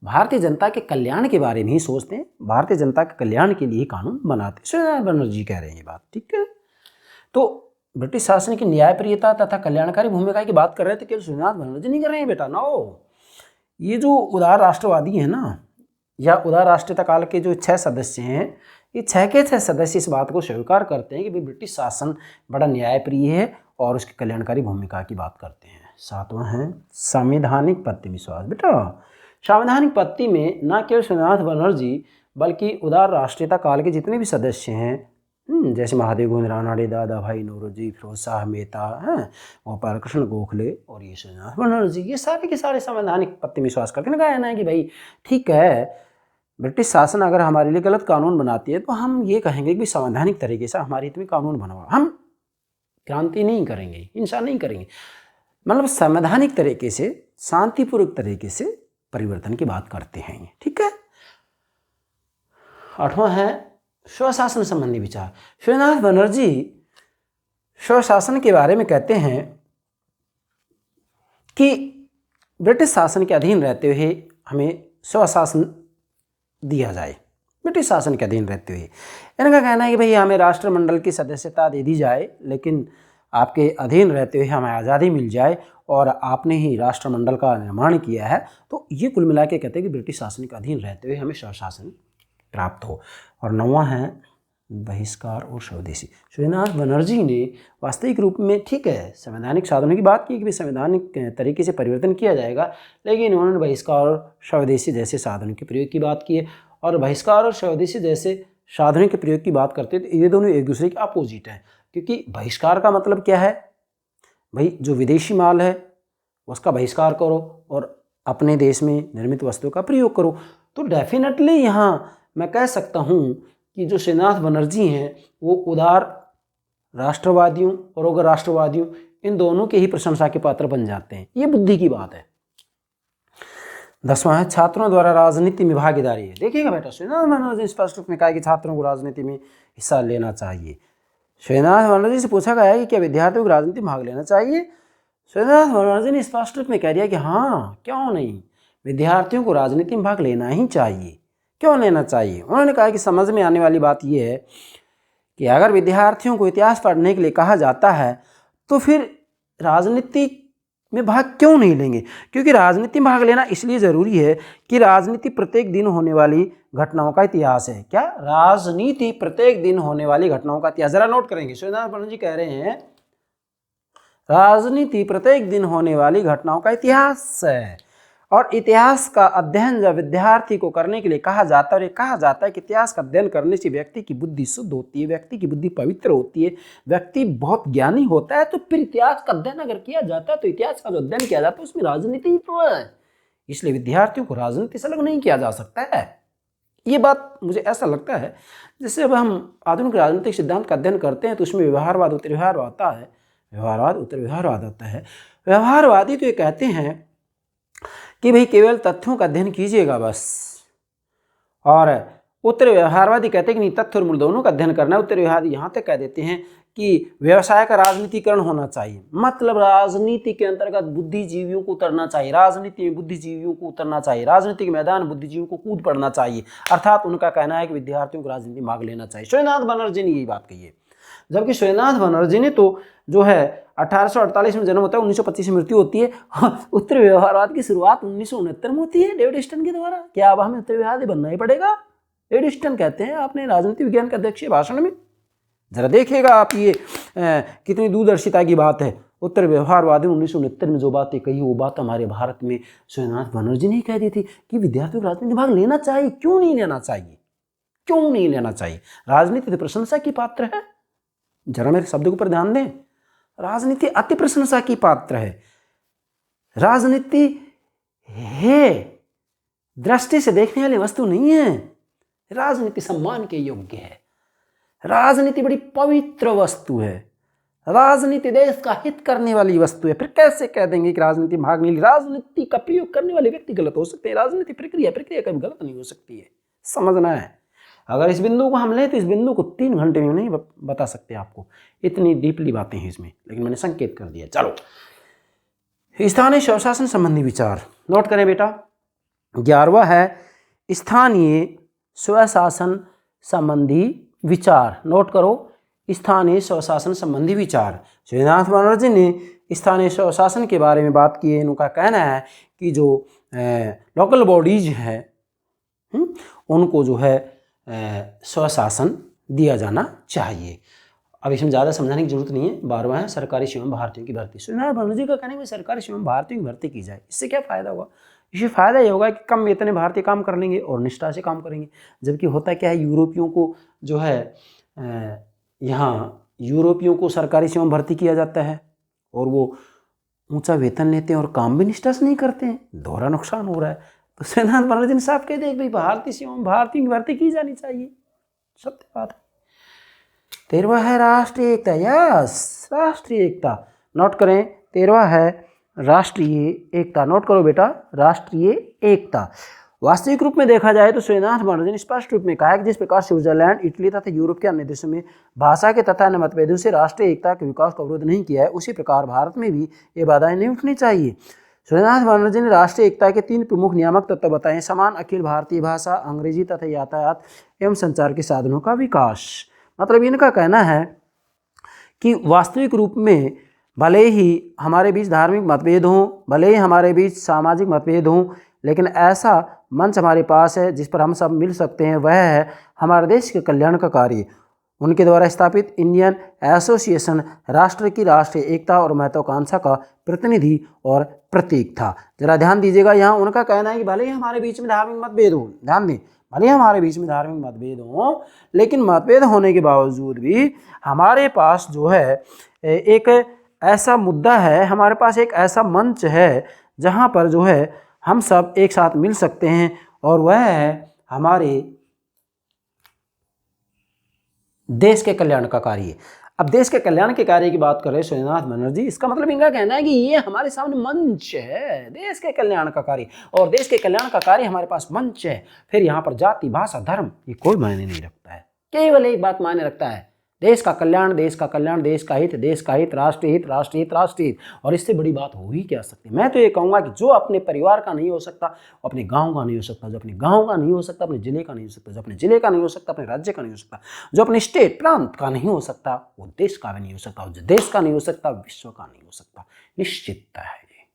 भारतीय जनता के कल्याण के बारे में ही सोचते हैं, भारतीय जनता के कल्याण के लिए कानून बनाते। श्रीनाथ बनर्जी कह रहे हैं ये बात। ठीक है। तो ब्रिटिश शासन की न्यायप्रियता तथा कल्याणकारी भूमिका की बात कर रहे थे, केवल श्रीनाथ बनर्जी नहीं कर रहे हैं बेटा। नो, ये जो उदार राष्ट्रवादी है ना, या उदार राष्ट्रीयता काल के जो 6 सदस्य हैं, ये 6 के 6 सदस्य इस बात को स्वीकार करते हैं कि भाई ब्रिटिश शासन बड़ा न्यायप्रिय है और उसकी कल्याणकारी भूमिका की बात करते हैं। 7वां है संवैधानिक पत्ति विश्वास। बेटा संवैधानिक पत्ति में न केवल श्रीनाथ बनर्जी बल्कि उदार राष्ट्रीयता काल के जितने भी सदस्य हैं, जैसे महादेव गोविंद रानड़े, दादाभाई नौरोजी, फिरोज शाह मेहता, गोपाल कृष्ण गोखले और ये श्रीनाथ बनर्जी, ये सारे के सारे संवैधानिक पत्ति विश्वास करते हैं। कहना है कि भाई ठीक है, ब्रिटिश शासन अगर हमारे लिए गलत कानून बनाती है तो हम ये कहेंगे कि संवैधानिक तरीके से हमारे हित में कानून बनवा, हम क्रांति नहीं करेंगे, हिंसा नहीं करेंगे, मतलब संवैधानिक तरीके से, शांतिपूर्वक तरीके से परिवर्तन की बात करते हैं। ठीक है। 8वां है स्वशासन संबंधी विचार। श्रीनाथ बनर्जी स्वशासन के बारे में कहते हैं कि ब्रिटिश शासन के अधीन रहते हुए हमें स्वशासन दिया जाए, ब्रिटिश शासन के अधीन रहते हुए। इनका कहना है कि भाई हमें राष्ट्रमंडल की सदस्यता दे दी जाए, लेकिन आपके अधीन रहते हुए हमें आज़ादी मिल जाए, और आपने ही राष्ट्रमंडल का निर्माण किया है, तो ये कुल मिला के कहते हैं कि ब्रिटिश शासन के अधीन रहते हुए हमें स्वशासन प्राप्त हो। और 9वां है बहिष्कार और स्वदेशी। श्रीनाथ बनर्जी ने वास्तविक रूप में ठीक है संवैधानिक साधनों की बात की कि संवैधानिक तरीके से परिवर्तन किया जाएगा, लेकिन उन्होंने बहिष्कार और स्वदेशी जैसे साधनों के प्रयोग की बात की है। और बहिष्कार और स्वदेशी जैसे साधनों के प्रयोग की बात करते हैं तो ये दोनों एक दूसरे के अपोजिट हैं, क्योंकि बहिष्कार का मतलब क्या है? भाई जो विदेशी माल है उसका बहिष्कार करो और अपने देश में निर्मित वस्तुओं का प्रयोग करो। तो डेफिनेटली यहाँ मैं कह सकता हूँ कि जो श्रीनाथ बनर्जी हैं वो उदार राष्ट्रवादियों और उग्र राष्ट्रवादियों इन दोनों के ही प्रशंसा के पात्र बन जाते हैं। ये बुद्धि की बात है। 10वां है छात्रों द्वारा राजनीति में भागीदारी। देखिएगा बेटा, श्रीनाथ बनर्जी स्पष्ट रूप में कहा कि छात्रों को राजनीति में हिस्सा लेना चाहिए। श्रीनाथ बनर्जी से पूछा गया है कि क्या विद्यार्थियों को राजनीति में भाग लेना चाहिए? श्रीनाथ बनर्जी ने स्पष्ट रूप में कह दिया कि हाँ, क्यों नहीं, विद्यार्थियों को राजनीति में भाग लेना ही चाहिए। क्यों लेना चाहिए? उन्होंने कहा कि समझ में आने वाली बात यह है कि अगर विद्यार्थियों को इतिहास पढ़ने के लिए कहा जाता है तो फिर राजनीति में भाग क्यों नहीं लेंगे? क्योंकि राजनीति में भाग लेना इसलिए ज़रूरी है कि राजनीति प्रत्येक दिन होने वाली घटनाओं का इतिहास है। क्या? राजनीति प्रत्येक दिन होने वाली घटनाओं का इतिहास। जरा नोट करेंगे, श्रीनाथ बनर्जी कह रहे हैं राजनीति प्रत्येक दिन होने वाली घटनाओं का इतिहास है, और इतिहास का अध्ययन जब विद्यार्थी को करने के लिए कहा जाता है, और ये कहा जाता है कि इतिहास का अध्ययन करने से व्यक्ति की बुद्धि शुद्ध होती है, व्यक्ति की बुद्धि पवित्र होती है, व्यक्ति बहुत ज्ञानी होता है, तो फिर इतिहास का अध्ययन अगर किया जाता है तो इतिहास का जो अध्ययन किया जाता है उसमें राजनीति ही तो है। इसलिए विद्यार्थियों को राजनीति से अलग नहीं किया जा सकता है। ये बात मुझे ऐसा लगता है जैसे अब हम आधुनिक राजनीतिक सिद्धांत का अध्ययन करते हैं तो उसमें व्यवहारवाद उत्तर व्यवहारवाद आता है, व्यवहारवाद उत्तर व्यवहारवाद आता है। व्यवहारवादी तो ये कहते हैं कि भाई केवल तथ्यों का अध्ययन कीजिएगा बस, और उत्तर व्यवहारवादी कहते हैं कि नहीं, तथ्य और मूल दोनों का अध्ययन करना है। उत्तर व्यवहारवादी यहाँ तक कह देते हैं कि व्यवसाय का राजनीतिकरण होना चाहिए, मतलब राजनीति के अंतर्गत बुद्धिजीवियों को उतरना चाहिए, राजनीति में बुद्धिजीवियों को उतरना चाहिए, राजनीति के मैदान में बुद्धिजीवियों को कूद पड़ना चाहिए। अर्थात उनका कहना है कि विद्यार्थियों को राजनीति में भाग लेना चाहिए। श्रीनाथ बनर्जी ने यही बात कही है। जबकि सुरेंद्रनाथ बनर्जी ने तो जो है 1848 में जन्म होता है, 1925 में मृत्यु होती है। उत्तर व्यवहारवाद की शुरुआत 1969 में होती है डेविड स्टन के द्वारा। क्या अब हमें उत्तर व्यवहारवादी बनना ही पड़ेगा? डेविड स्टन कहते हैं आपने राजनीति विज्ञान के अध्यक्षीय भाषण में, जरा देखिएगा आप ये कितनी दूरदर्शिता की बात है। उत्तर व्यवहारवादी 1969 में जो बातें कही वो बात हमारे भारत में सुरेंद्रनाथ बनर्जी ने ही कह दी थी कि विद्यार्थियों को राजनीति भाग लेना चाहिए। क्यों नहीं लेना चाहिए? क्यों नहीं लेना चाहिए? राजनीति तो प्रशंसा की पात्र है। जरा मेरे शब्द के ऊपर ध्यान दें, राजनीति अति प्रशंसा की पात्र है। राजनीति है दृष्टि से देखने वाली वस्तु नहीं है। राजनीति सम्मान के योग्य है। राजनीति बड़ी पवित्र वस्तु है। राजनीति देश का हित करने वाली वस्तु है। फिर कैसे कह देंगे कि राजनीति भाग नहीं ली? राजनीति का प्रयोग करने वाले व्यक्ति गलत हो सकते हैं। राजनीति प्रक्रिया कभी गलत नहीं हो सकती है, समझना है। अगर इस बिंदु को हम लें तो इस बिंदु को 3 घंटे में नहीं बता सकते आपको, इतनी डीपली बातें हैं इसमें, लेकिन मैंने संकेत कर दिया। चलो, स्थानीय स्वशासन संबंधी विचार नोट करें बेटा। 11वां है स्थानीय स्वशासन संबंधी विचार। नोट करो, स्थानीय स्वशासन संबंधी विचार। सुरेंद्रनाथ बनर्जी ने स्थानीय स्वशासन के बारे में बात की है। उनका कहना है कि जो लोकल बॉडीज है उनको जो है स्वशासन दिया जाना चाहिए। अब इसमें ज़्यादा समझाने की जरूरत नहीं है। 12वां है सरकारी सेवक भारतीयों की भर्ती। सुरेंद्रनाथ बनर्जी का कहना है कि सरकारी सेवक भारतीयों की भर्ती की जाए। इससे क्या फ़ायदा होगा? इससे फ़ायदा ये होगा कि कम वेतन में भारतीय काम कर लेंगे और निष्ठा से काम करेंगे। जबकि होता क्या है, यूरोपियों को जो है यहाँ यूरोपियों को सरकारी सेवा में भर्ती किया जाता है और वो ऊंचा वेतन लेते हैं और काम भी निष्ठा से नहीं करते हैं। दोहरा नुकसान हो रहा है। तो सुरेंद्रनाथ बनर्जी ने साफ कह दिया कि भाई भारतीय सेवा में भारतीयों की भर्ती की जानी चाहिए। सत्य बात है। 13वां है राष्ट्रीय एकता। यस, राष्ट्रीय एकता नोट करें। 13वां है राष्ट्रीय एकता। नोट करो बेटा, राष्ट्रीय एकता। वास्तविक रूप में देखा जाए तो सुरेंद्रनाथ बनर्जी ने स्पष्ट रूप में कहा कि जिस प्रकार स्विट्जरलैंड, इटली तथा यूरोप के अन्य देशों में भाषा के तथा अन्य मतभेदों से राष्ट्रीय एकता के विकास का विरोध नहीं किया है, उसी प्रकार भारत में भी ये बाधाएं नहीं उठनी चाहिए। सुरेंद्रनाथ बनर्जी ने राष्ट्रीय एकता के 3 प्रमुख नियामक तत्व बताए: समान अखिल भारतीय भाषा, अंग्रेजी तथा यातायात एवं संचार के साधनों का विकास। मतलब इनका कहना है कि वास्तविक रूप में भले ही हमारे बीच धार्मिक मतभेद हों, भले ही हमारे बीच सामाजिक मतभेद हों, लेकिन ऐसा मंच हमारे पास है जिस पर हम सब मिल सकते हैं, वह है हमारे देश के कल्याण का कार्य। उनके द्वारा स्थापित इंडियन एसोसिएशन राष्ट्र की राष्ट्रीय एकता और महत्वाकांक्षा का प्रतिनिधि और प्रतीक था। जरा ध्यान दीजिएगा, यहाँ उनका कहना है कि भले ही हमारे बीच में धार्मिक मतभेद हो, ध्यान दें, भले ही हमारे बीच में धार्मिक मतभेद हो, लेकिन मतभेद होने के बावजूद भी हमारे पास जो है एक ऐसा मुद्दा है, हमारे पास एक ऐसा मंच है जहाँ पर जो है हम सब एक साथ मिल सकते हैं, और वह है हमारे देश के कल्याण का कार्य। अब देश के कल्याण के कार्य की बात कर रहे हैं सुरेंद्रनाथ बनर्जी, इसका मतलब इनका कहना है कि ये हमारे सामने मंच है देश के कल्याण का कार्य, और देश के कल्याण का कार्य हमारे पास मंच है। फिर यहाँ पर जाति, भाषा, धर्म ये कोई मायने नहीं रखता है, केवल एक बात मायने रखता है, देश का कल्याण, देश का कल्याण, देश का हित, देश का हित, राष्ट्रीय हित, राष्ट्रीय हित, राष्ट्रीय हित। और इससे बड़ी बात हो ही क्या सकती है। मैं तो ये कहूँगा कि जो अपने परिवार का नहीं हो सकता वो अपने गांव का नहीं हो सकता, जो अपने गांव का नहीं हो सकता अपने जिले का नहीं हो सकता, जो अपने जिले का नहीं हो सकता अपने राज्य का नहीं हो सकता, जो अपने स्टेट प्रांत का नहीं हो सकता वो देश का भी नहीं हो सकता, और जो देश का नहीं हो सकता विश्व का नहीं हो सकता। निश्चितता है ये।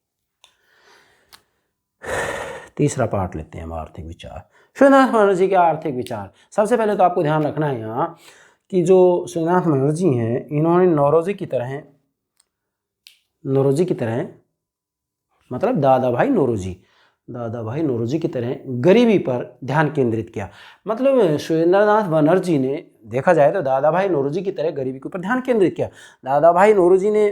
तीसरा पार्ट लेते हैं हम, आर्थिक विचार। सुरेंद्रनाथ बनर्जी के आर्थिक विचार। सबसे पहले तो आपको ध्यान रखना है यहाँ कि जो सुरेंद्रनाथ बनर्जी हैं, इन्होंने नौरोजी की तरह मतलब दादा भाई नौरोजी की तरह गरीबी पर ध्यान केंद्रित किया। मतलब सुरेंद्रनाथ बनर्जी ने देखा जाए तो दादा भाई नौरोजी की तरह गरीबी के ऊपर ध्यान केंद्रित किया। दादा भाई नौरोजी ने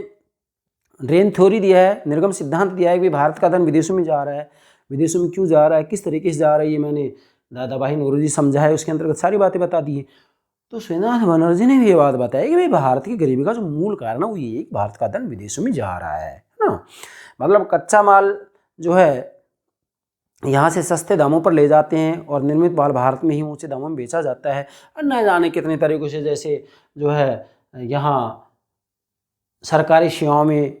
रेन थ्योरी दिया है, निर्गम सिद्धांत दिया है कि भारत का धन विदेशों में जा रहा है, विदेशों में क्यों जा रहा है, किस तरीके से जा रहा है, ये मैंने दादा भाई नौरोजी समझा है, उसके अंतर्गत सारी बातें बता दी है। तो सुरेंद्रनाथ बनर्जी ने भी ये बात बताई कि भाई भारत की गरीबी का जो मूल कारण है वो ये भारत का धन विदेशों में जा रहा है ना। मतलब कच्चा माल जो है यहाँ से सस्ते दामों पर ले जाते हैं और निर्मित माल भारत में ही ऊंचे दामों में बेचा जाता है। और न जाने कितने तरीक़ों से, जैसे जो है यहाँ सरकारी सेवाओं में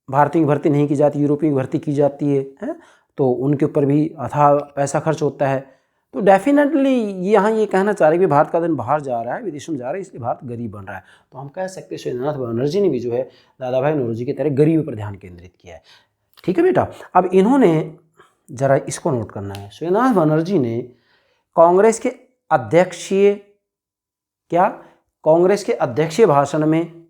भारतीयों की भर्ती नहीं की जाती, यूरोपियों की भर्ती की जाती है, तो उनके ऊपर भी अथाह पैसा खर्च होता है। तो डेफिनेटली यहाँ ये कहना चाह रहे हैं कि भारत का धन बाहर जा रहा है, विदेशों में जा रहा है, इसलिए भारत गरीब बन रहा है। तो हम कह सकते हैं सुरेंद्रनाथ बनर्जी ने भी जो है दादा भाई नौरोजी की तरह गरीबी पर ध्यान केंद्रित किया है। ठीक है बेटा, अब इन्होंने जरा इसको नोट करना है, सुरेंद्रनाथ बनर्जी ने कांग्रेस के अध्यक्षीय कांग्रेस के अध्यक्षीय भाषण में,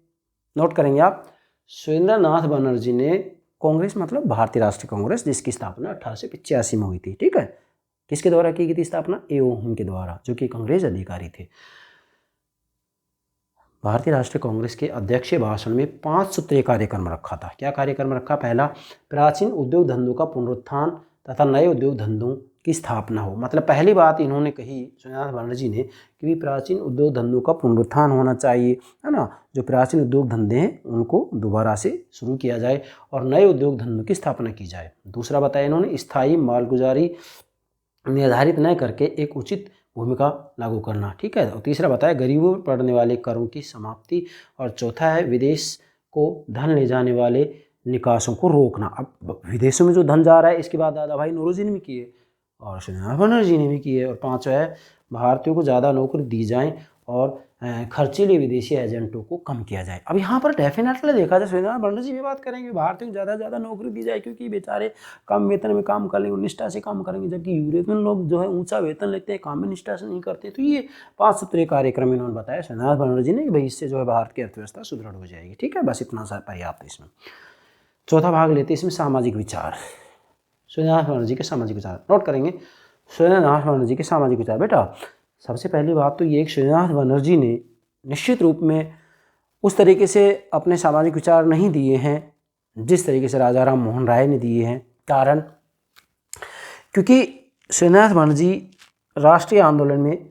नोट करेंगे आप, सुरेंद्रनाथ बनर्जी ने कांग्रेस मतलब भारतीय राष्ट्रीय कांग्रेस, जिसकी स्थापना 1885 में हुई थी। ठीक है, किसके द्वारा की गई थी स्थापना? एओ के द्वारा, जो कि अंग्रेज अधिकारी थे। भारतीय राष्ट्रीय कांग्रेस के अध्यक्षीय भाषण में 5 सूत्रीय कार्यक्रम रखा था। क्या कार्यक्रम रखा? पहला, प्राचीन उद्योग धंधों का पुनरुत्थान तथा नए उद्योग धंधों की स्थापना हो। मतलब पहली बात इन्होंने कही सुरेंद्रनाथ बनर्जी ने कि प्राचीन उद्योग धंधों का पुनरुत्थान होना चाहिए, है ना। जो प्राचीन उद्योग धंधे हैं उनको दोबारा से शुरू किया जाए और नए उद्योग धंधों की स्थापना की जाए। दूसरा बताया इन्होंने, स्थायी मालगुजारी निर्धारित न करके एक उचित भूमिका लागू करना। ठीक है, और तीसरा बताया गरीबों पर पड़ने वाले करों की समाप्ति, और चौथा है विदेश को धन ले जाने वाले निकासों को रोकना। अब विदेशों में जो धन जा रहा है, इसकी बात दादा भाई नौरोजी ने भी की है और सुरेंद्रनाथ बनर्जी ने भी की है। और पांचवा है भारतीयों को ज़्यादा नौकरी दी जाए और खर्चीले विदेशी एजेंटों को कम किया जाए। अब यहाँ पर डेफिनेटली देखा जाए सुरेंद्रनाथ बनर्जी भी बात करेंगे भारतीयों को ज़्यादा से ज़्यादा नौकरी दी जाए, क्योंकि बेचारे कम वेतन में काम कर लेंगे, निष्ठा से काम करेंगे, जबकि यूरोपियन लोग जो है ऊंचा वेतन लेते हैं, काम में निष्ठा से नहीं करते। तो ये 5 सूत्रीय कार्यक्रम इन्होंने बताया सुरेंद्रनाथ बनर्जी ने कि भाई इससे जो है भारत की अर्थव्यवस्था सुदृढ़ हो जाएगी। ठीक है, बस इतना सा पर्याप्त है इसमें। चौथा भाग लेते हैं इसमें, सामाजिक विचार। सुरेंद्रनाथ बनर्जी के सामाजिक विचार नोट करेंगे। सुरेंद्रनाथ बनर्जी के सामाजिक विचार, बेटा सबसे पहली बात तो ये कि सुरेंद्रनाथ बनर्जी ने निश्चित रूप में उस तरीके से अपने सामाजिक विचार नहीं दिए हैं जिस तरीके से राजा राम मोहन राय ने दिए हैं। कारण, क्योंकि सुरेंद्रनाथ बनर्जी राष्ट्रीय आंदोलन में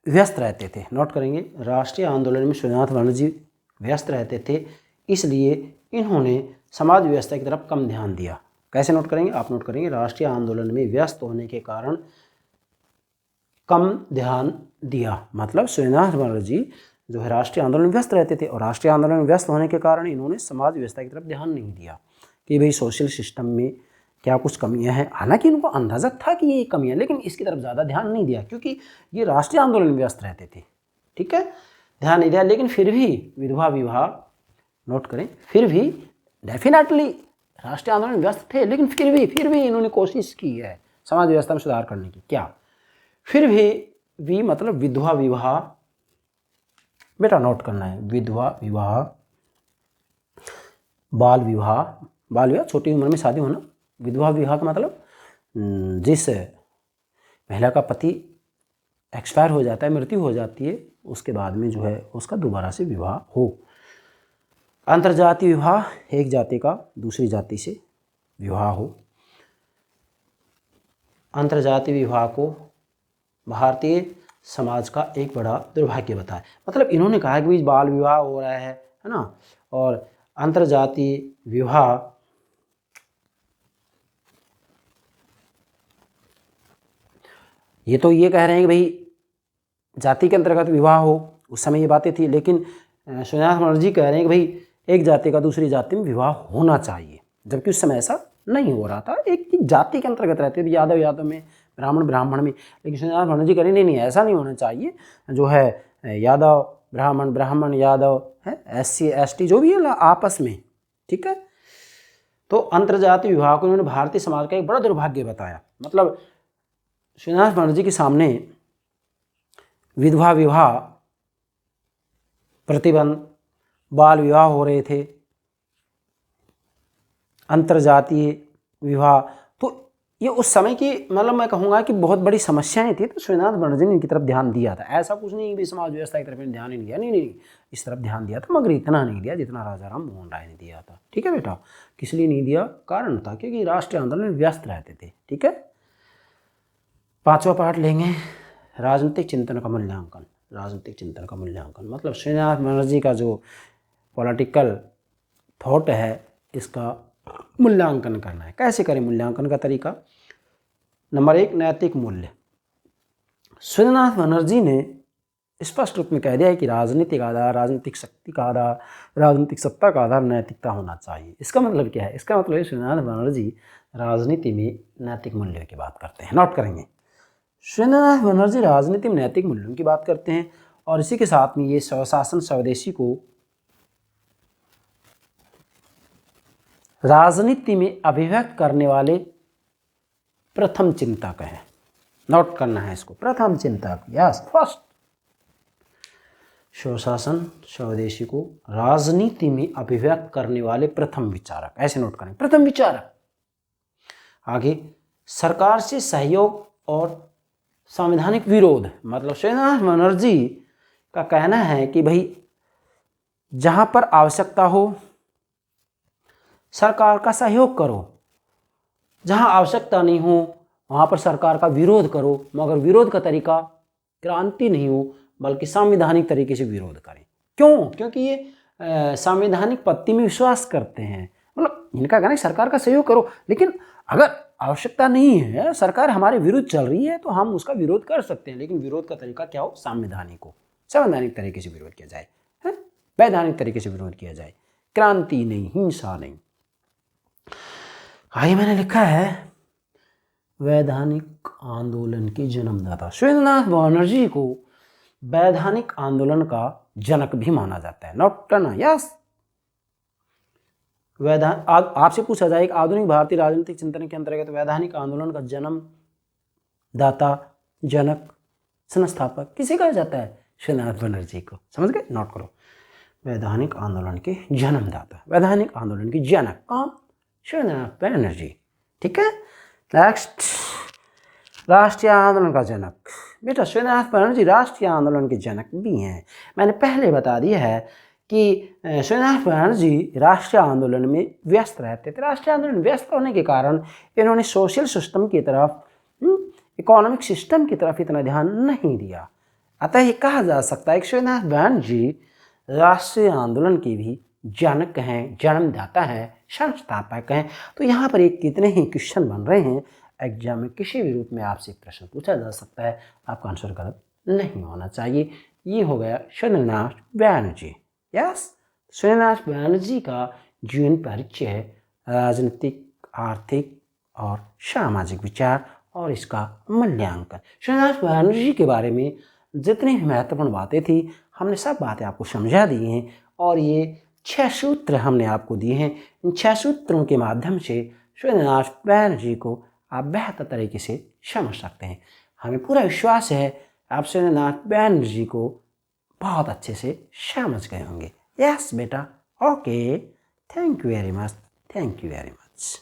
व्यस्त रहते थे। नोट करेंगे, राष्ट्रीय आंदोलन में सुरेंद्रनाथ बनर्जी व्यस्त रहते थे, इसलिए इन्होंने समाज व्यवस्था की तरफ कम ध्यान दिया। कैसे नोट करेंगे? आप नोट करेंगे, राष्ट्रीय आंदोलन में व्यस्त होने के कारण कम ध्यान दिया। मतलब सुरेंद्रनाथ बनर्जी जो है राष्ट्रीय आंदोलन में व्यस्त रहते थे और राष्ट्रीय आंदोलन में व्यस्त होने के कारण इन्होंने समाज व्यवस्था की तरफ ध्यान नहीं दिया कि भाई सोशल सिस्टम में क्या कुछ कमियां हैं। हालांकि इनको अंदाजा था कि ये कमियां, लेकिन इसकी तरफ ज़्यादा ध्यान नहीं दिया क्योंकि ये राष्ट्रीय आंदोलन में व्यस्त रहते थे। ठीक है, ध्यान नहीं दिया, लेकिन फिर भी विधवा विवाह, नोट करें, फिर भी डेफिनेटली राष्ट्रीय आंदोलन में व्यस्त थे, लेकिन फिर भी इन्होंने कोशिश की है समाज व्यवस्था में सुधार करने की। क्या फिर भी मतलब विधवा विवाह, बेटा नोट करना है, विधवा विवाह, बाल विवाह छोटी उम्र में शादी होना। विधवा विवाह का मतलब जिस महिला का पति एक्सपायर हो जाता है, मृत्यु हो जाती है, उसके बाद में जो है उसका दोबारा से विवाह हो। अंतर्जातीय विवाह, एक जाति का दूसरी जाति से विवाह हो। अंतर्जातीय विवाह को भारतीय समाज का एक बड़ा दुर्भाग्य बताया। मतलब इन्होंने कहा कि बाल विवाह हो रहा है ना, और अंतर्जातीय विवाह ये तो ये कह रहे हैं कि भाई जाति के अंतर्गत विवाह हो, उस समय ये बातें थी, लेकिन सुरेंद्रनाथ बनर्जी कह रहे हैं कि भाई एक जाति का दूसरी जाति में विवाह होना चाहिए, जबकि उस समय ऐसा नहीं हो रहा था। एक जाति के अंतर्गत रहते थे, यादव में, ब्राह्मण में, लेकिन सुरेंद्रनाथ बनर्जी कह रहे नहीं ऐसा नहीं होना चाहिए। जो है यादव ब्राह्मण यादव है, SC ST जो भी है आपस में। ठीक है, तो अंतर्जातीय विवाह को उन्होंने भारतीय समाज का एक बड़ा दुर्भाग्य बताया। मतलब सुरेंद्रनाथ बनर्जी के सामने विधवा विवाह प्रतिबंध, बाल विवाह हो रहे थे, अंतर्जातीय विवाह, तो ये उस समय की मतलब मैं कहूँगा कि बहुत बड़ी समस्याएं थी। तो सुरेंद्रनाथ बनर्जी ने इनकी तरफ ध्यान दिया था। ऐसा कुछ नहीं कि समाज व्यवस्था की तरफ ध्यान ही नहीं दिया, नहीं, इस तरफ ध्यान दिया था, मगर इतना नहीं दिया जितना राजा राम मोहन राय ने दिया था। ठीक है बेटा, किस लिए नहीं दिया? कारण था क्योंकि राष्ट्रीय आंदोलन में व्यस्त रहते थे। ठीक है, 5वां पार्ट लेंगे, राजनीतिक चिंतन का मूल्यांकन। राजनीतिक चिंतन का मूल्यांकन मतलब सुरेंद्रनाथ बनर्जी का जो पॉलिटिकल थॉट है, इसका मूल्यांकन करना है। कैसे करें मूल्यांकन का तरीका? नंबर 1, नैतिक मूल्य। सुरेंद्रनाथ बनर्जी ने स्पष्ट रूप में कह दिया है कि राजनीतिक आधार, राजनीतिक शक्ति का आधार, राजनीतिक सत्ता का आधार नैतिकता होना चाहिए। इसका मतलब क्या है? इसका मतलब है सुरेंद्रनाथ बनर्जी राजनीति में नैतिक मूल्य की बात करते हैं। नोट करेंगे, सुरेंद्रनाथ बनर्जी राजनीति में नैतिक मूल्यों की बात करते हैं और इसी के साथ में ये स्वशासन स्वदेशी को राजनीति में अभिव्यक्त करने वाले प्रथम चिंतक हैं। नोट करना है इसको, प्रथम चिंतक, यस फर्स्ट। स्वशासन स्वदेशी को राजनीति में अभिव्यक्त करने वाले प्रथम विचारक, ऐसे नोट करें, प्रथम विचारक। आगे, सरकार से सहयोग और संवैधानिक विरोध, मतलब सुरेंद्रनाथ बनर्जी का कहना है कि भाई जहां पर आवश्यकता हो सरकार का सहयोग करो, जहां आवश्यकता नहीं हो वहां पर सरकार का विरोध करो, मगर विरोध का तरीका क्रांति नहीं हो बल्कि संवैधानिक तरीके से विरोध करें। क्यों? क्योंकि ये संवैधानिक पद्धति में विश्वास करते हैं। मतलब इनका कहना है सरकार का सहयोग करो, लेकिन अगर आवश्यकता नहीं है, सरकार हमारे विरुद्ध चल रही है तो हम उसका विरोध कर सकते हैं, लेकिन विरोध का तरीका क्या हो? संवैधानिक हो, संवैधानिक तरीके से विरोध किया जाए, वैधानिक तरीके से विरोध किया जाए, क्रांति नहीं, हिंसा नहीं। आगे मैंने लिखा है वैधानिक आंदोलन के जन्मदाता। सुरेंद्रनाथ बनर्जी को वैधानिक आंदोलन का जनक भी माना जाता है। नोट करना, यस। आपसे पूछा जाए आधुनिक भारतीय राजनीतिक चिंतन के अंतर्गत वैधानिक आंदोलन का जन्मदाता, जनक, संस्थापक किसे कहा जाता है? सुरेंद्रनाथ बनर्जी को। समझ गए? नोट करो, वैधानिक आंदोलन के जन्मदाता, वैधानिक आंदोलन के जनक कौन? सुरेंद्रनाथ बनर्जी। ठीक है। नेक्स्ट, राष्ट्रीय आंदोलन का जनक। बेटा सुरेंद्रनाथ बनर्जी राष्ट्रीय आंदोलन के जनक भी हैं। मैंने पहले बता दिया है कि सुरेंद्रनाथ बनर्जी राष्ट्रीय आंदोलन में व्यस्त रहते थे। राष्ट्रीय आंदोलन व्यस्त होने के कारण इन्होंने सोशल सिस्टम की तरफ, इकोनॉमिक सिस्टम की तरफ इतना ध्यान नहीं दिया। अतः ये कहा जा सकता है कि सुरेंद्रनाथ बनर्जी राष्ट्रीय आंदोलन के भी जनक हैं, जन्मदाता हैं, संस्थापक हैं। तो यहाँ पर एक कितने ही क्वेश्चन बन रहे हैं, एग्जाम में किसी भी रूप में आपसे प्रश्न पूछा जा सकता है, आपका आंसर गलत नहीं होना चाहिए। ये हो गया सुरेंद्रनाथ बनर्जी। यस, सुरेंद्रनाथ बनर्जी का जीवन परिचय, राजनीतिक, आर्थिक और सामाजिक विचार और इसका मूल्यांकन। सुरेंद्रनाथ बनर्जी के बारे में जितनी भी महत्वपूर्ण बातें थी हमने सब बातें आपको समझा दी हैं और ये 6 सूत्र हमने आपको दिए हैं। इन 6 सूत्रों के माध्यम से सुरेंद्रनाथ बनर्जी को आप बेहतर तरीके से समझ सकते हैं। हमें पूरा विश्वास है आप सुरेंद्रनाथ बनर्जी को बहुत अच्छे से समझ गए होंगे। यस बेटा, okay, thank you very much, thank you very much.